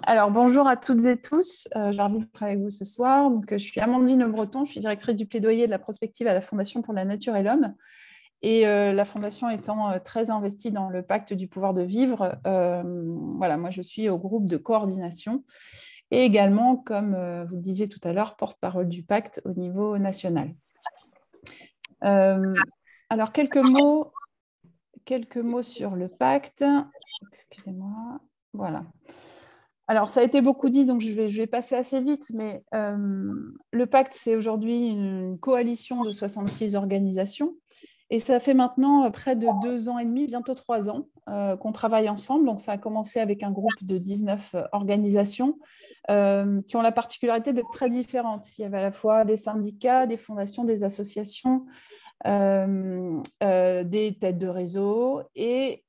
Alors, bonjour à toutes et tous. J'ai envie de travailler avec vous ce soir. Donc, je suis Amandine Le Breton, je suis directrice du plaidoyer de la prospective à la Fondation pour la Nature et l'Homme. Et la Fondation étant très investie dans le pacte du pouvoir de vivre, voilà, moi, je suis au groupe de coordination et également, comme vous le disiez tout à l'heure, porte-parole du pacte au niveau national. Alors, quelques mots sur le pacte. Excusez-moi. Voilà. Alors, ça a été beaucoup dit, donc je vais passer assez vite, mais le pacte, c'est aujourd'hui une coalition de 66 organisations, et ça fait maintenant près de 2 ans et demi, bientôt 3 ans, qu'on travaille ensemble. Donc, ça a commencé avec un groupe de 19 organisations qui ont la particularité d'être très différentes. Il y avait à la fois des syndicats, des fondations, des associations, des têtes de réseau, et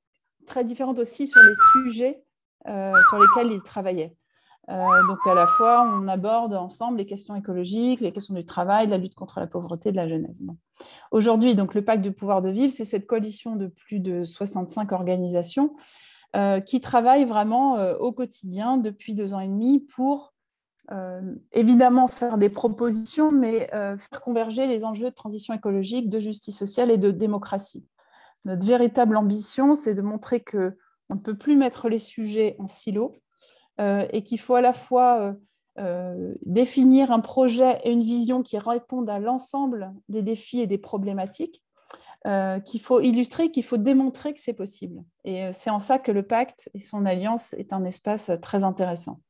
très différentes aussi sur les sujets sur lesquels ils travaillaient. Donc, à la fois, on aborde ensemble les questions écologiques, les questions du travail, la lutte contre la pauvreté, de la jeunesse. Bon. Aujourd'hui, donc, le pacte du pouvoir de vivre, c'est cette coalition de plus de 65 organisations qui travaillent vraiment au quotidien depuis 2 ans et demi pour évidemment faire des propositions, mais faire converger les enjeux de transition écologique, de justice sociale et de démocratie. Notre véritable ambition, c'est de montrer qu'on ne peut plus mettre les sujets en silo et qu'il faut à la fois définir un projet et une vision qui répondent à l'ensemble des défis et des problématiques, qu'il faut illustrer, qu'il faut démontrer que c'est possible. Et c'est en ça que le pacte et son alliance est un espace très intéressant.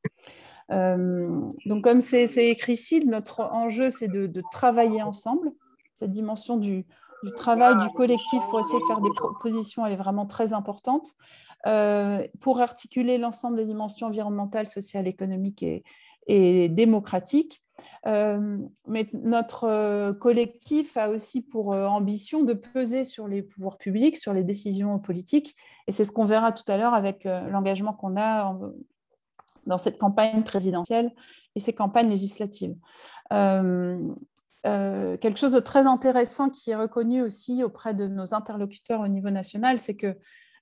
Donc, comme c'est écrit ici, notre enjeu, c'est de travailler ensemble. Cette dimension du travail du collectif pour essayer de faire des propositions, elle est vraiment très importante. Pour articuler l'ensemble des dimensions environnementales, sociales, économiques et démocratiques. Mais notre collectif a aussi pour ambition de peser sur les pouvoirs publics, sur les décisions politiques. Et c'est ce qu'on verra tout à l'heure avec l'engagement qu'on a dans cette campagne présidentielle et ces campagnes législatives. Quelque chose de très intéressant qui est reconnu aussi auprès de nos interlocuteurs au niveau national, c'est que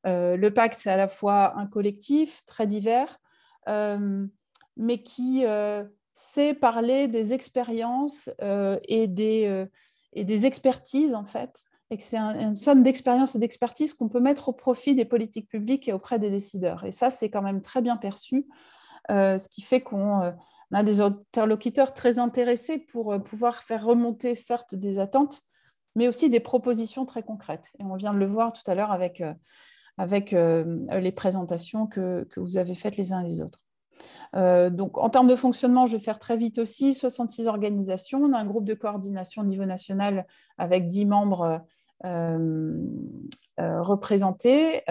le pacte, c'est à la fois un collectif très divers, mais qui sait parler des expériences et des expertises, en fait, et que c'est une somme d'expériences et d'expertise qu'on peut mettre au profit des politiques publiques et auprès des décideurs. Et ça, c'est quand même très bien perçu. Ce qui fait qu'on a des interlocuteurs très intéressés pour pouvoir faire remonter, certes, des attentes, mais aussi des propositions très concrètes. Et on vient de le voir tout à l'heure avec les présentations que vous avez faites les uns et les autres. Donc, en termes de fonctionnement, je vais faire très vite aussi. 66 organisations. On a un groupe de coordination au niveau national avec 10 membres représentés,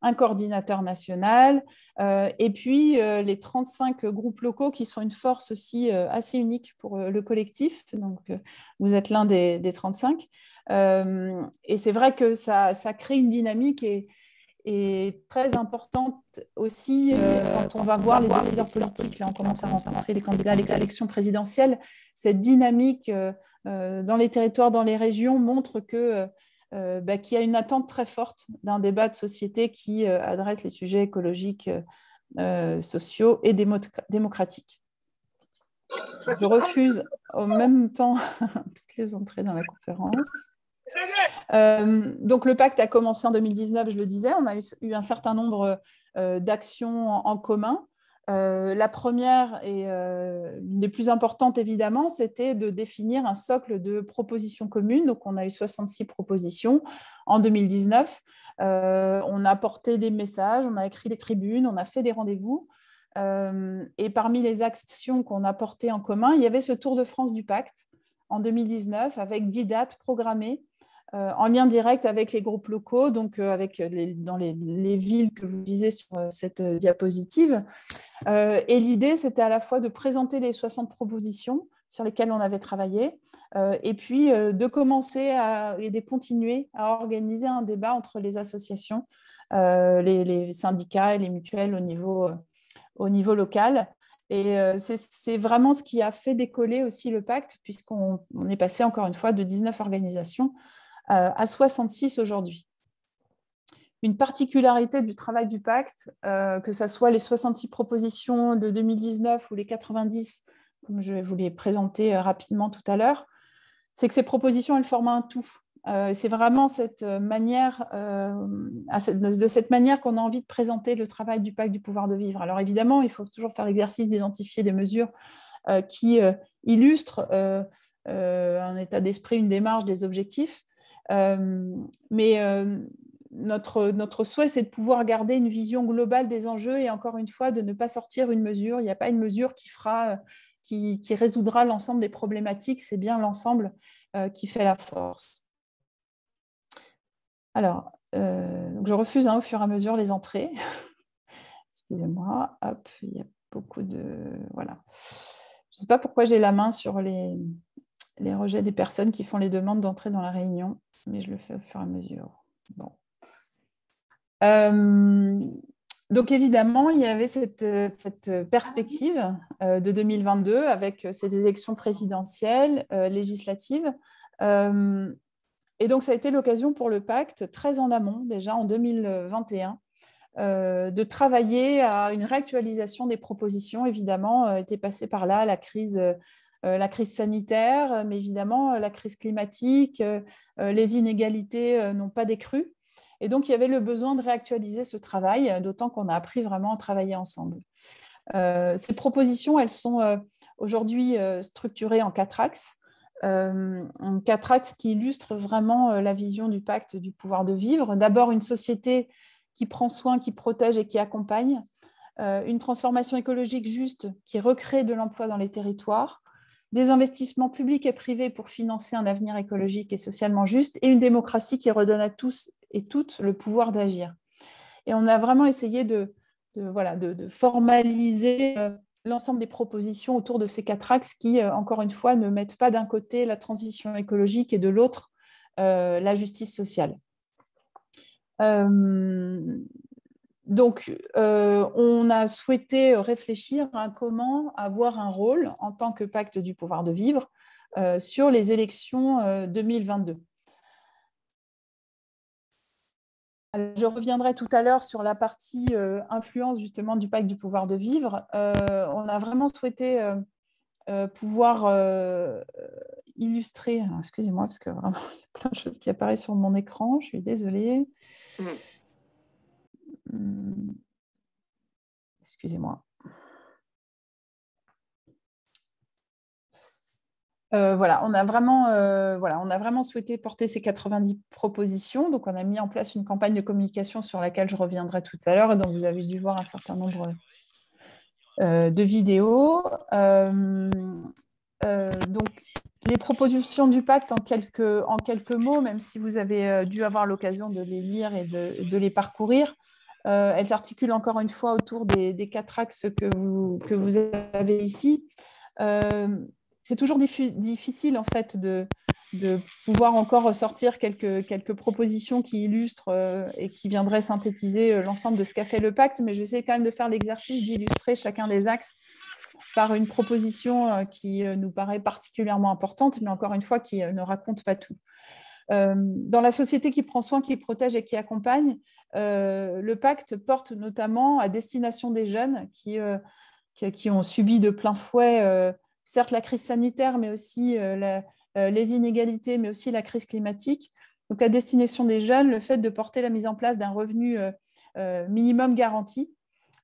un coordinateur national, et puis les 35 groupes locaux qui sont une force aussi assez unique pour le collectif. Donc, vous êtes l'un des 35. Et c'est vrai que ça crée une dynamique et très importante aussi quand on va voir les décideurs politiques. Là, on commence à rencontrer les candidats à l'élection présidentielle. Cette dynamique dans les territoires, dans les régions, montre qu'il y a une attente très forte d'un débat de société qui adresse les sujets écologiques, sociaux et démocratiques. Je refuse en même temps toutes les entrées dans la conférence. Donc, le pacte a commencé en 2019, je le disais. On a eu un certain nombre d'actions en commun. La première et l'une des plus importantes, évidemment, c'était de définir un socle de propositions communes. Donc, on a eu 66 propositions en 2019. On a porté des messages, on a écrit des tribunes, on a fait des rendez-vous. Et parmi les actions qu'on a portées en commun, il y avait ce Tour de France du pacte en 2019 avec 10 dates programmées en lien direct avec les groupes locaux, donc dans les villes que vous lisez sur cette diapositive. Et l'idée, c'était à la fois de présenter les 60 propositions sur lesquelles on avait travaillé, et puis de commencer et de continuer à organiser un débat entre les associations, les syndicats et les mutuelles au niveau local. Et c'est vraiment ce qui a fait décoller aussi le pacte, puisqu'on est passé encore une fois de 19 organisations à 66 aujourd'hui. une particularité du travail du pacte, que ce soit les 66 propositions de 2019 ou les 90, comme je vais vous les présenter rapidement tout à l'heure, c'est que ces propositions, elles forment un tout. C'est vraiment cette manière, de cette manière qu'on a envie de présenter le travail du pacte du pouvoir de vivre. Alors évidemment, il faut toujours faire l'exercice d'identifier des mesures qui illustrent un état d'esprit, une démarche, des objectifs. Mais notre souhait, c'est de pouvoir garder une vision globale des enjeux et encore une fois, de ne pas sortir une mesure. Il n'y a pas une mesure qui résoudra l'ensemble des problématiques, c'est bien l'ensemble qui fait la force. Alors, donc je refuse au fur et à mesure les entrées. Excusez-moi, hop, il y a beaucoup de... Voilà. Je ne sais pas pourquoi j'ai la main sur les rejets des personnes qui font les demandes d'entrée dans la réunion, mais je le fais au fur et à mesure. Bon. Donc évidemment, il y avait cette perspective de 2022 avec ces élections présidentielles, législatives. Et donc, ça a été l'occasion pour le pacte, très en amont, déjà en 2021, de travailler à une réactualisation des propositions. Évidemment, était passée par là la crise sanitaire, mais évidemment, la crise climatique, les inégalités n'ont pas décru. Et donc, il y avait le besoin de réactualiser ce travail, d'autant qu'on a appris vraiment à travailler ensemble. Ces propositions, elles sont aujourd'hui structurées en 4 axes. 4 axes qui illustrent vraiment la vision du pacte du pouvoir de vivre. D'abord, une société qui prend soin, qui protège et qui accompagne. Une transformation écologique juste qui recrée de l'emploi dans les territoires. Des investissements publics et privés pour financer un avenir écologique et socialement juste. Et une démocratie qui redonne à tous et toutes le pouvoir d'agir. Et on a vraiment essayé de formaliser l'ensemble des propositions autour de ces 4 axes qui, encore une fois, ne mettent pas d'un côté la transition écologique et de l'autre la justice sociale. Donc, on a souhaité réfléchir à comment avoir un rôle en tant que pacte du pouvoir de vivre sur les élections 2022. Je reviendrai tout à l'heure sur la partie influence justement du pacte du pouvoir de vivre. On a vraiment souhaité pouvoir illustrer... Excusez-moi, parce que vraiment, il y a plein de choses qui apparaissent sur mon écran. Je suis désolée. Excusez-moi. On a vraiment souhaité porter ces 90 propositions. Donc, on a mis en place une campagne de communication sur laquelle je reviendrai tout à l'heure et dont vous avez dû voir un certain nombre de vidéos. Donc, les propositions du pacte en quelques mots, même si vous avez dû avoir l'occasion de les lire et de les parcourir, elles s'articulent encore une fois autour des 4 axes que vous avez ici. C'est toujours difficile en fait de pouvoir encore ressortir quelques propositions qui illustrent et qui viendraient synthétiser l'ensemble de ce qu'a fait le pacte, mais je vais essayer quand même de faire l'exercice d'illustrer chacun des axes par une proposition qui nous paraît particulièrement importante, mais encore une fois, qui ne raconte pas tout. Dans la société qui prend soin, qui protège et qui accompagne, le pacte porte notamment à destination des jeunes qui ont subi de plein fouet certes la crise sanitaire, mais aussi les inégalités, mais aussi la crise climatique. Donc, à destination des jeunes, le fait de porter la mise en place d'un revenu minimum garanti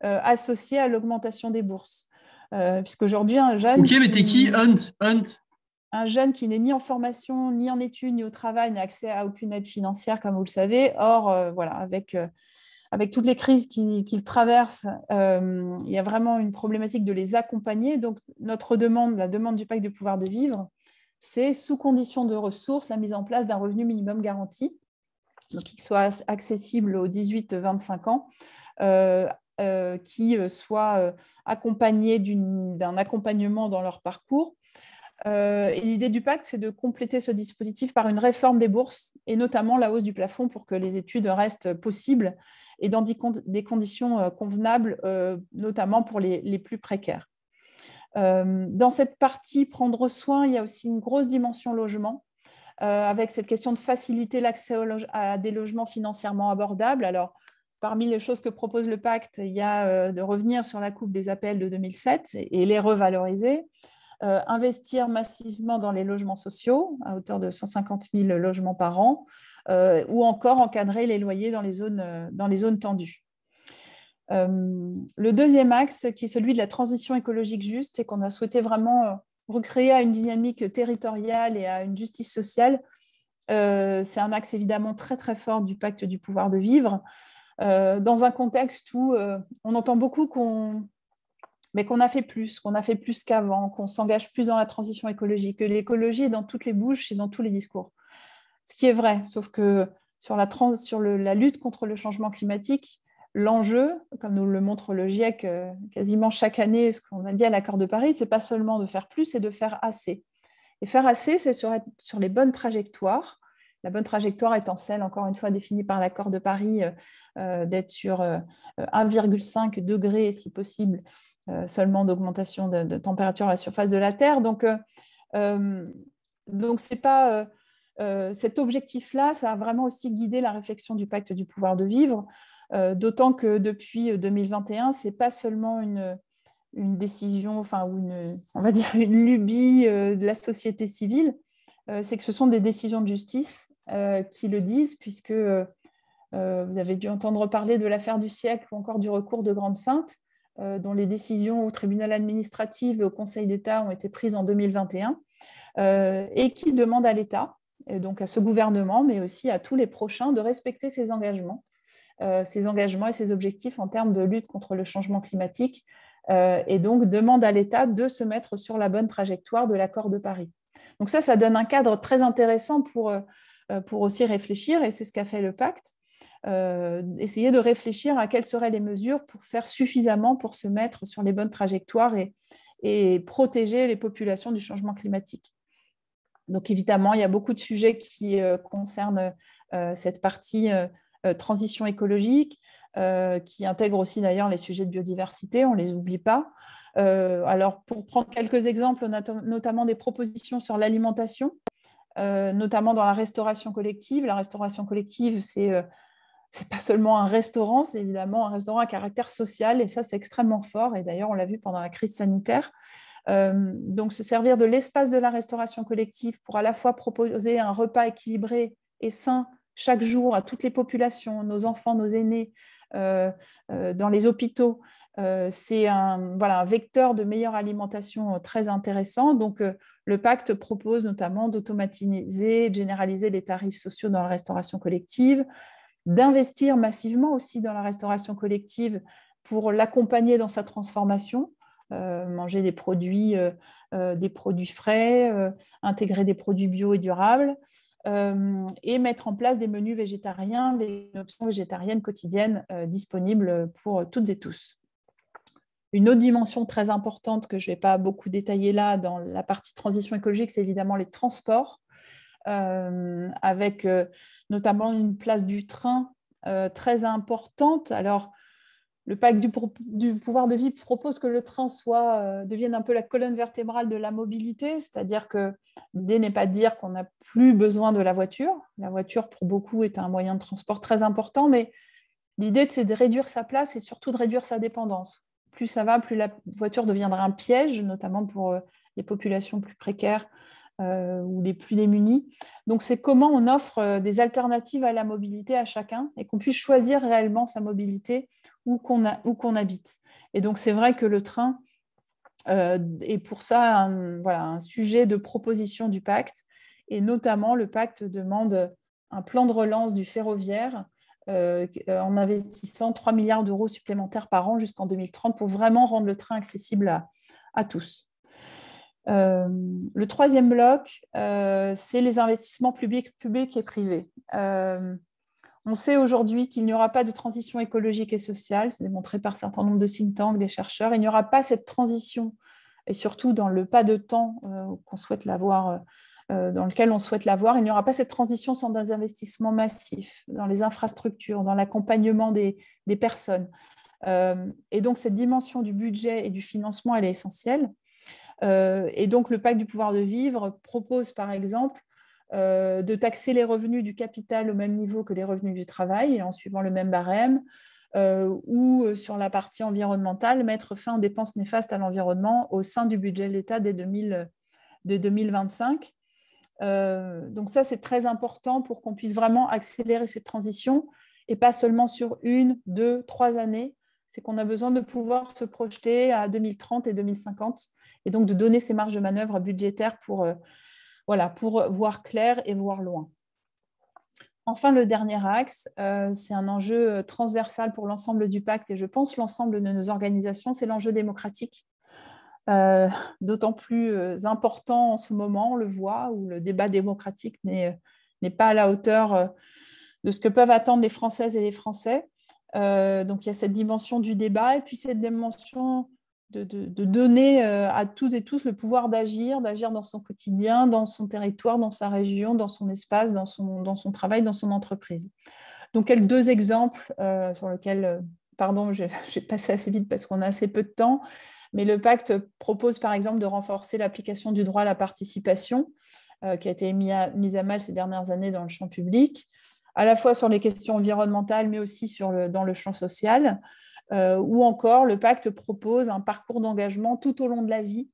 associé à l'augmentation des bourses. Puisqu'aujourd'hui, un jeune... Ok, mais t'es qui? Hunt. Un jeune qui n'est ni en formation, ni en études, ni au travail, n'a accès à aucune aide financière, comme vous le savez. Or, avec toutes les crises qu'ils traversent, il y a vraiment une problématique de les accompagner. Donc, notre demande, la demande du pacte du pouvoir de vivre, c'est sous condition de ressources, la mise en place d'un revenu minimum garanti, donc qui soit accessible aux 18-25 ans, qui soit accompagné d'un accompagnement dans leur parcours. Et l'idée du pacte, c'est de compléter ce dispositif par une réforme des bourses et notamment la hausse du plafond pour que les études restent possibles et dans des conditions convenables, notamment pour les plus précaires. Dans cette partie prendre soin, il y a aussi une grosse dimension logement avec cette question de faciliter l'accès à des logements financièrement abordables. Alors, parmi les choses que propose le pacte, il y a de revenir sur la coupe des APL de 2007 et les revaloriser, investir massivement dans les logements sociaux à hauteur de 150 000 logements par an, ou encore encadrer les loyers dans les zones tendues. Le deuxième axe, qui est celui de la transition écologique juste, et qu'on a souhaité vraiment recréer à une dynamique territoriale et à une justice sociale, c'est un axe évidemment très très fort du pacte du pouvoir de vivre, dans un contexte où on entend beaucoup qu'on a fait plus qu'avant, qu'on s'engage plus dans la transition écologique, que l'écologie est dans toutes les bouches et dans tous les discours. Ce qui est vrai, sauf que sur la lutte contre le changement climatique, l'enjeu, comme nous le montre le GIEC quasiment chaque année, ce qu'on a dit à l'accord de Paris, ce n'est pas seulement de faire plus, c'est de faire assez. Et faire assez, c'est être sur les bonnes trajectoires. La bonne trajectoire étant celle, encore une fois, définie par l'accord de Paris, d'être sur 1,5 degré, si possible, seulement d'augmentation de température à la surface de la Terre. Donc c'est pas... cet objectif-là, ça a vraiment aussi guidé la réflexion du pacte du pouvoir de vivre, d'autant que depuis 2021, ce n'est pas seulement une décision, on va dire une lubie de la société civile, c'est que ce sont des décisions de justice qui le disent, puisque vous avez dû entendre parler de l'affaire du siècle ou encore du recours de Grande-Synthe, dont les décisions au tribunal administratif et au Conseil d'État ont été prises en 2021, et qui demandent à l'État, et donc à ce gouvernement, mais aussi à tous les prochains, de respecter ses engagements et ses objectifs en termes de lutte contre le changement climatique, et donc demande à l'État de se mettre sur la bonne trajectoire de l'accord de Paris. Donc ça donne un cadre très intéressant pour aussi réfléchir, et c'est ce qu'a fait le pacte, essayer de réfléchir à quelles seraient les mesures pour faire suffisamment pour se mettre sur les bonnes trajectoires et protéger les populations du changement climatique. Donc évidemment, il y a beaucoup de sujets qui concernent cette partie transition écologique, qui intègre aussi d'ailleurs les sujets de biodiversité, on ne les oublie pas. Alors pour prendre quelques exemples, on a notamment des propositions sur l'alimentation, notamment dans la restauration collective. La restauration collective, c'est pas seulement un restaurant, c'est évidemment un restaurant à caractère social, et ça c'est extrêmement fort, et d'ailleurs on l'a vu pendant la crise sanitaire. Donc se servir de l'espace de la restauration collective pour à la fois proposer un repas équilibré et sain chaque jour à toutes les populations, nos enfants, nos aînés, dans les hôpitaux, c'est un vecteur de meilleure alimentation très intéressant. Donc le pacte propose notamment d'automatiser, de généraliser les tarifs sociaux dans la restauration collective, d'investir massivement aussi dans la restauration collective pour l'accompagner dans sa transformation, manger des produits frais, intégrer des produits bio et durables, et mettre en place des menus végétariens, des options végétariennes quotidiennes disponibles pour toutes et tous. Une autre dimension très importante que je ne vais pas beaucoup détailler là dans la partie transition écologique, c'est évidemment les transports, avec notamment une place du train très importante. Alors, le pacte du pouvoir de vivre propose que le train devienne un peu la colonne vertébrale de la mobilité, c'est-à-dire que l'idée n'est pas de dire qu'on n'a plus besoin de la voiture. La voiture, pour beaucoup, est un moyen de transport très important, mais l'idée, c'est de réduire sa place et surtout de réduire sa dépendance. Plus ça va, plus la voiture deviendra un piège, notamment pour les populations plus précaires ou les plus démunis. Donc, c'est comment on offre des alternatives à la mobilité à chacun et qu'on puisse choisir réellement sa mobilité où qu'on habite. Et donc, c'est vrai que le train est pour ça un sujet de proposition du pacte. Et notamment, le pacte demande un plan de relance du ferroviaire en investissant 3 milliards d'euros supplémentaires par an jusqu'en 2030 pour vraiment rendre le train accessible à tous. Le troisième bloc, c'est les investissements publics et privés. On sait aujourd'hui qu'il n'y aura pas de transition écologique et sociale, c'est démontré par un certain nombre de think tanks, des chercheurs. Il n'y aura pas cette transition, et surtout dans le pas de temps qu'on souhaite l'avoir, dans lequel on souhaite l'avoir, il n'y aura pas cette transition sans des investissements massifs dans les infrastructures, dans l'accompagnement des personnes. Et donc, cette dimension du budget et du financement, elle est essentielle. Et donc, le pacte du pouvoir de vivre propose, par exemple, de taxer les revenus du capital au même niveau que les revenus du travail et en suivant le même barème, ou sur la partie environnementale, mettre fin aux dépenses néfastes à l'environnement au sein du budget de l'État dès 2025. Donc ça, c'est très important pour qu'on puisse vraiment accélérer cette transition et pas seulement sur 1, 2, 3 années. C'est qu'on a besoin de pouvoir se projeter à 2030 et 2050 et donc de donner ces marges de manœuvre budgétaires pour voir clair et voir loin. Enfin, le dernier axe, c'est un enjeu transversal pour l'ensemble du pacte et je pense l'ensemble de nos organisations, c'est l'enjeu démocratique. D'autant plus important en ce moment, on le voit, où le débat démocratique n'est pas à la hauteur de ce que peuvent attendre les Françaises et les Français. Donc, il y a cette dimension du débat et puis cette dimension de donner à toutes et tous le pouvoir d'agir dans son quotidien, dans son territoire, dans sa région, dans son espace, dans son travail, dans son entreprise. Donc, quelques 2 exemples sur lesquels, pardon, j'ai passé assez vite parce qu'on a assez peu de temps, mais le pacte propose par exemple de renforcer l'application du droit à la participation qui a été mise à mal ces dernières années dans le champ public, à la fois sur les questions environnementales, mais aussi dans le champ social, ou encore le pacte propose un parcours d'engagement tout au long de la vie,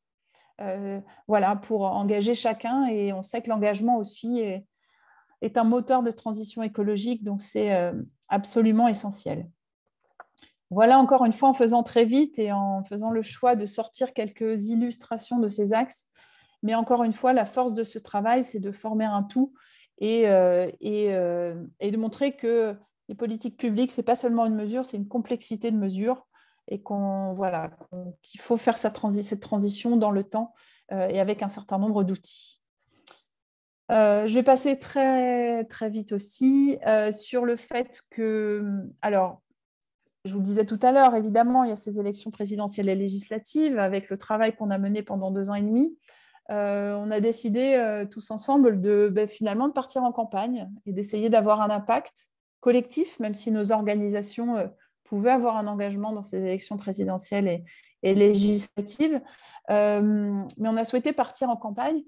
pour engager chacun, et on sait que l'engagement aussi est un moteur de transition écologique, donc c'est absolument essentiel. Voilà, encore une fois, en faisant très vite et en faisant le choix de sortir quelques illustrations de ces axes. Mais encore une fois, la force de ce travail, c'est de former un tout et de montrer que les politiques publiques, ce n'est pas seulement une mesure, c'est une complexité de mesures et qu'il faut faire cette transition dans le temps et avec un certain nombre d'outils. Je vais passer très, très vite aussi sur le fait que... Alors, je vous le disais tout à l'heure, évidemment, il y a ces élections présidentielles et législatives. Avec le travail qu'on a mené pendant 2 ans et demi, on a décidé tous ensemble finalement de partir en campagne et d'essayer d'avoir un impact collectif, même si nos organisations pouvaient avoir un engagement dans ces élections présidentielles et législatives. Mais on a souhaité partir en campagne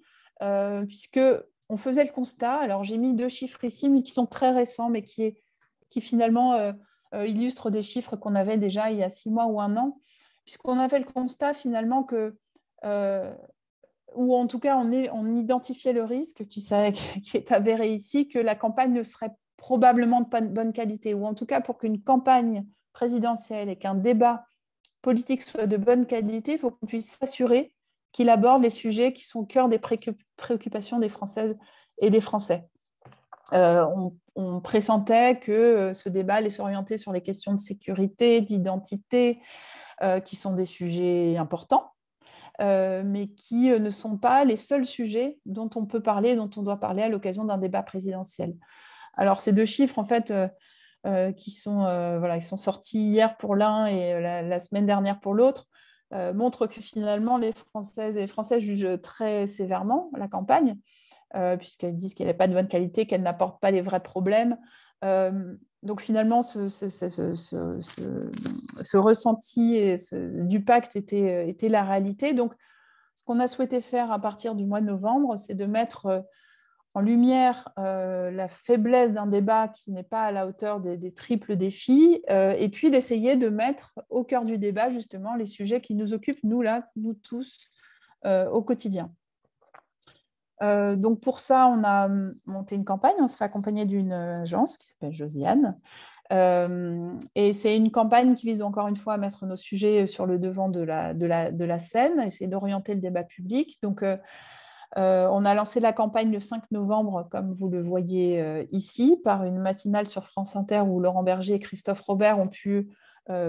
puisqu'on faisait le constat. Alors, j'ai mis 2 chiffres ici, mais qui sont très récents, mais qui finalement... illustre des chiffres qu'on avait déjà il y a 6 mois ou 1 an, puisqu'on a fait le constat finalement ou en tout cas on identifiait le risque qui est avéré ici, que la campagne ne serait probablement de pas de bonne qualité, ou en tout cas pour qu'une campagne présidentielle et qu'un débat politique soit de bonne qualité, il faut qu'on puisse s'assurer qu'il aborde les sujets qui sont au cœur des préoccupations des Françaises et des Français. On pressentait que ce débat allait s'orienter sur les questions de sécurité, d'identité, qui sont des sujets importants, mais qui ne sont pas les seuls sujets dont on peut parler, dont on doit parler à l'occasion d'un débat présidentiel. Alors, ces 2 chiffres, en fait, qui sont sortis hier pour l'un et la semaine dernière pour l'autre, montrent que finalement, les Françaises et les Français jugent très sévèrement la campagne, puisqu'elles disent qu'elle n'est pas de bonne qualité, qu'elle n'apporte pas les vrais problèmes. Donc finalement, ce ressenti du pacte était la réalité. Donc, ce qu'on a souhaité faire à partir du mois de novembre, c'est de mettre en lumière la faiblesse d'un débat qui n'est pas à la hauteur des triples défis, et puis d'essayer de mettre au cœur du débat justement les sujets qui nous occupent, nous tous, au quotidien. Donc pour ça, on a monté une campagne, on se fait accompagner d'une agence qui s'appelle Josiane. Et c'est une campagne qui vise encore une fois à mettre nos sujets sur le devant de la scène, essayer d'orienter le débat public. Donc on a lancé la campagne le 5 novembre, comme vous le voyez ici, par une matinale sur France Inter où Laurent Berger et Christophe Robert ont pu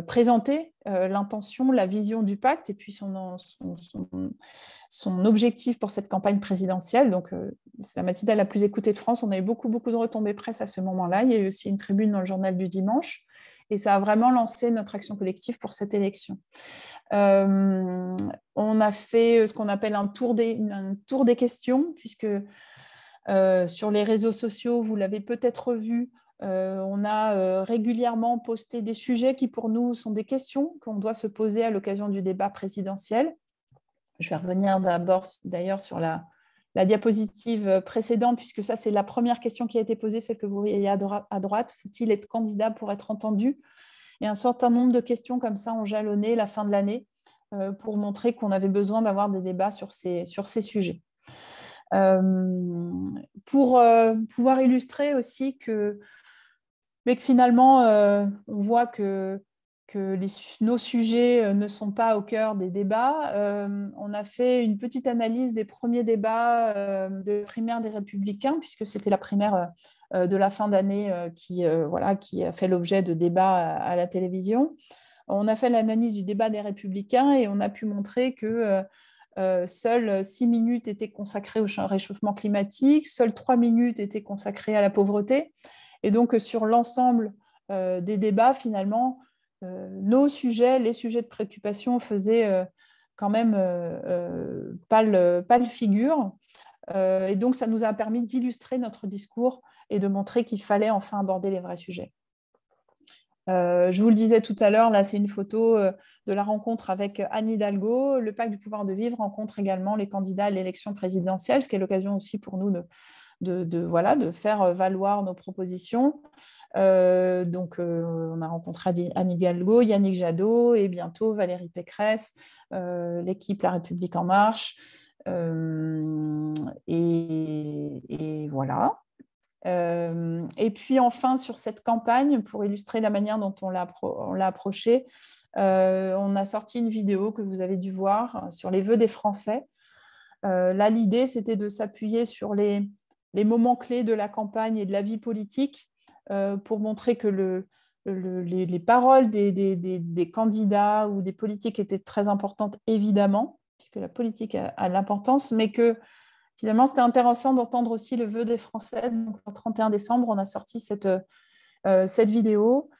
présenter l'intention, la vision du pacte et puis son objectif pour cette campagne présidentielle. Donc, c'est la matinale la plus écoutée de France. On a eu beaucoup de retombées presse à ce moment-là. Il y a eu aussi une tribune dans le journal du dimanche. Et ça a vraiment lancé notre action collective pour cette élection. On a fait ce qu'on appelle un tour des questions, puisque sur les réseaux sociaux, vous l'avez peut-être vu, on a régulièrement posté des sujets qui, pour nous, sont des questions qu'on doit se poser à l'occasion du débat présidentiel. Je vais revenir d'abord, d'ailleurs, sur la la diapositive précédente, puisque ça, c'est la première question qui a été posée, celle que vous voyez à droite. Faut-il être candidat pour être entendu? Et un certain nombre de questions comme ça ont jalonné la fin de l'année pour montrer qu'on avait besoin d'avoir des débats sur ces sujets. Pour pouvoir illustrer aussi que finalement, on voit que nos sujets ne sont pas au cœur des débats. On a fait une petite analyse des premiers débats de primaire des Républicains, puisque c'était la primaire de la fin d'année qui a fait l'objet de débats à la télévision. On a fait l'analyse du débat des Républicains et on a pu montrer que seules 6 minutes étaient consacrées au réchauffement climatique, seules 3 minutes étaient consacrées à la pauvreté. Et donc, sur l'ensemble des débats, finalement, nos sujets, les sujets de préoccupation faisaient quand même pâle figure. Et donc, ça nous a permis d'illustrer notre discours et de montrer qu'il fallait enfin aborder les vrais sujets. Je vous le disais tout à l'heure, là, c'est une photo de la rencontre avec Anne Hidalgo. Le Pacte du pouvoir de vivre rencontre également les candidats à l'élection présidentielle, ce qui est l'occasion aussi pour nous de faire valoir nos propositions. On a rencontré Anne Hidalgo, Yannick Jadot et bientôt Valérie Pécresse, l'équipe La République En Marche. Et voilà. Et puis enfin, sur cette campagne, pour illustrer la manière dont on l'a approchée, on a sorti une vidéo que vous avez dû voir sur les vœux des Français. Là, l'idée, c'était de s'appuyer sur les moments clés de la campagne et de la vie politique pour montrer que les paroles des candidats ou des politiques étaient très importantes, évidemment, puisque la politique a l'importance, mais que finalement, c'était intéressant d'entendre aussi le vœu des Français. Donc, le 31 décembre, on a sorti cette vidéo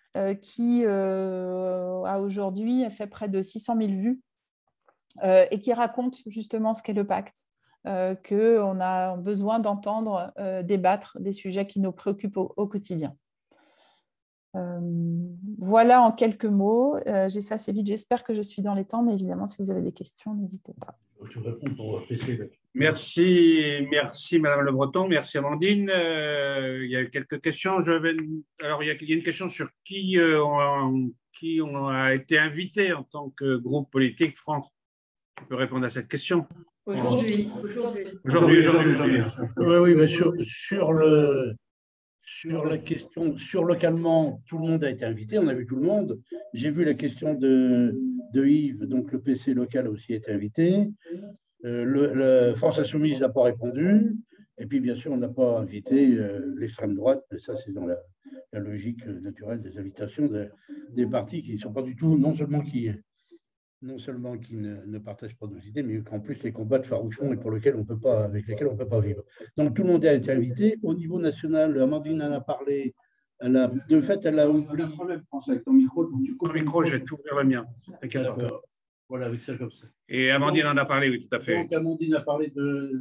qui a aujourd'hui fait près de 600 000 vues et qui raconte justement ce qu'est le pacte, qu'on a besoin d'entendre débattre des sujets qui nous préoccupent au quotidien. Voilà en quelques mots. J'ai fait assez vite, j'espère que je suis dans les temps, mais évidemment, si vous avez des questions, n'hésitez pas. Merci Madame Le Breton, merci Amandine. Il y a quelques questions. Alors, il y a une question sur qui on a été invité en tant que groupe politique France. On peut répondre à cette question. Aujourd'hui. Oui, mais sur la question, localement, tout le monde a été invité, on a vu tout le monde. J'ai vu la question de Yves, donc le PC local a aussi été invité. Le France Insoumise n'a pas répondu. Et puis, bien sûr, on n'a pas invité l'extrême droite, mais ça, c'est dans la logique naturelle des invitations des partis qui ne sont pas du tout, non seulement qui ne partagent pas nos idées, mais qu'en plus les combattent farouchement et avec lesquels on ne peut pas vivre. Donc, tout le monde a été invité. Au niveau national, Amandine en a parlé. De fait, elle a oublié. Un problème, François, avec ton micro. Ton micro, je vais t'ouvrir le mien. Voilà, avec ça comme ça. Et Amandine en a parlé, oui, tout à fait. Donc, Amandine a parlé de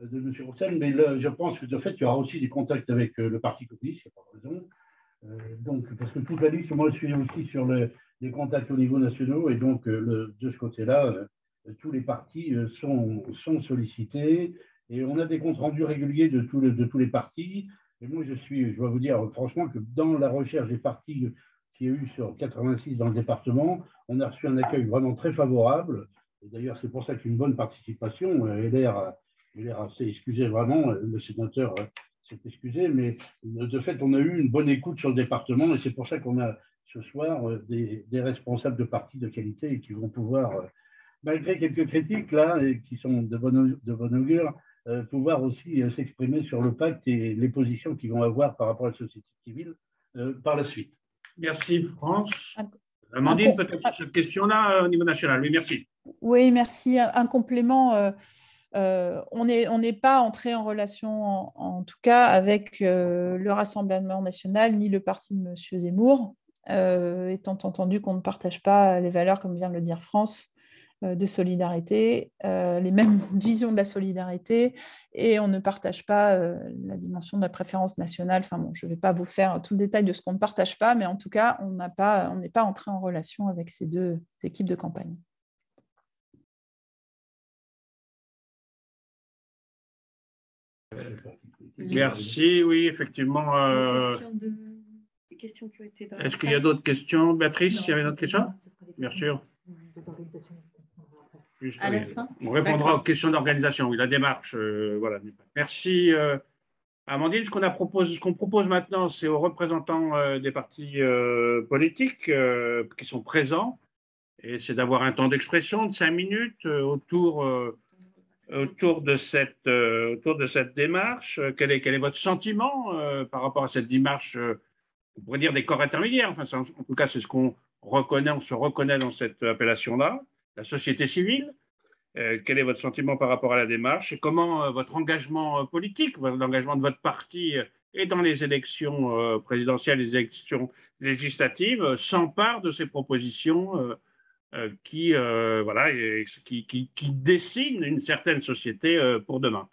M. Roussel, mais là, je pense que de fait, il y aura aussi des contacts avec le Parti communiste, il n'y a pas de raison. Donc, parce que toute la liste, moi, je suis aussi sur les contacts au niveau national, et donc, de ce côté-là, tous les partis sont sollicités, et on a des comptes rendus réguliers de tous les partis. Et moi, je dois vous dire franchement que dans la recherche des partis qu'il y a eu sur 86 dans le département, on a reçu un accueil vraiment très favorable. Et d'ailleurs, c'est pour ça qu'il y a une bonne participation. LR s'est excusé vraiment, le sénateur s'est excusé, mais de fait, on a eu une bonne écoute sur le département et c'est pour ça qu'on a ce soir des responsables de partis de qualité et qui vont pouvoir, malgré quelques critiques là, et qui sont de bonne augure, pouvoir aussi s'exprimer sur le pacte et les positions qu'ils vont avoir par rapport à la société civile par la suite. Merci, France. Amandine, peut-être sur cette question-là au niveau national. Oui, merci. Oui, merci. Un complément. On n'est pas entré en relation, en tout cas, avec le Rassemblement national ni le parti de M. Zemmour, étant entendu qu'on ne partage pas les valeurs, comme vient de le dire France, de solidarité, les mêmes visions de la solidarité, et on ne partage pas la dimension de la préférence nationale. Enfin bon, je ne vais pas vous faire tout le détail de ce qu'on ne partage pas, mais en tout cas, on n'est pas entré en relation avec ces deux équipes de campagne. Merci, oui, effectivement. Les questions qui ont été dans Est-ce qu'il y a d'autres questions? Béatrice, il y avait une autre question? Bien sûr. Juste, à la oui. fin. On répondra aux questions d'organisation, oui, la démarche. Voilà. Merci. Amandine, ce qu'on propose maintenant, c'est aux représentants des partis politiques qui sont présents, et c'est d'avoir un temps d'expression de 5 minutes autour de cette démarche. Quel est votre sentiment par rapport à cette démarche, on pourrait dire des corps intermédiaires, enfin, en tout cas, c'est ce qu'on reconnaît, on se reconnaît dans cette appellation-là, la société civile. Quel est votre sentiment par rapport à la démarche et comment votre engagement politique, l'engagement de votre parti et dans les élections présidentielles, les élections législatives s'empare de ces propositions qui dessinent une certaine société pour demain.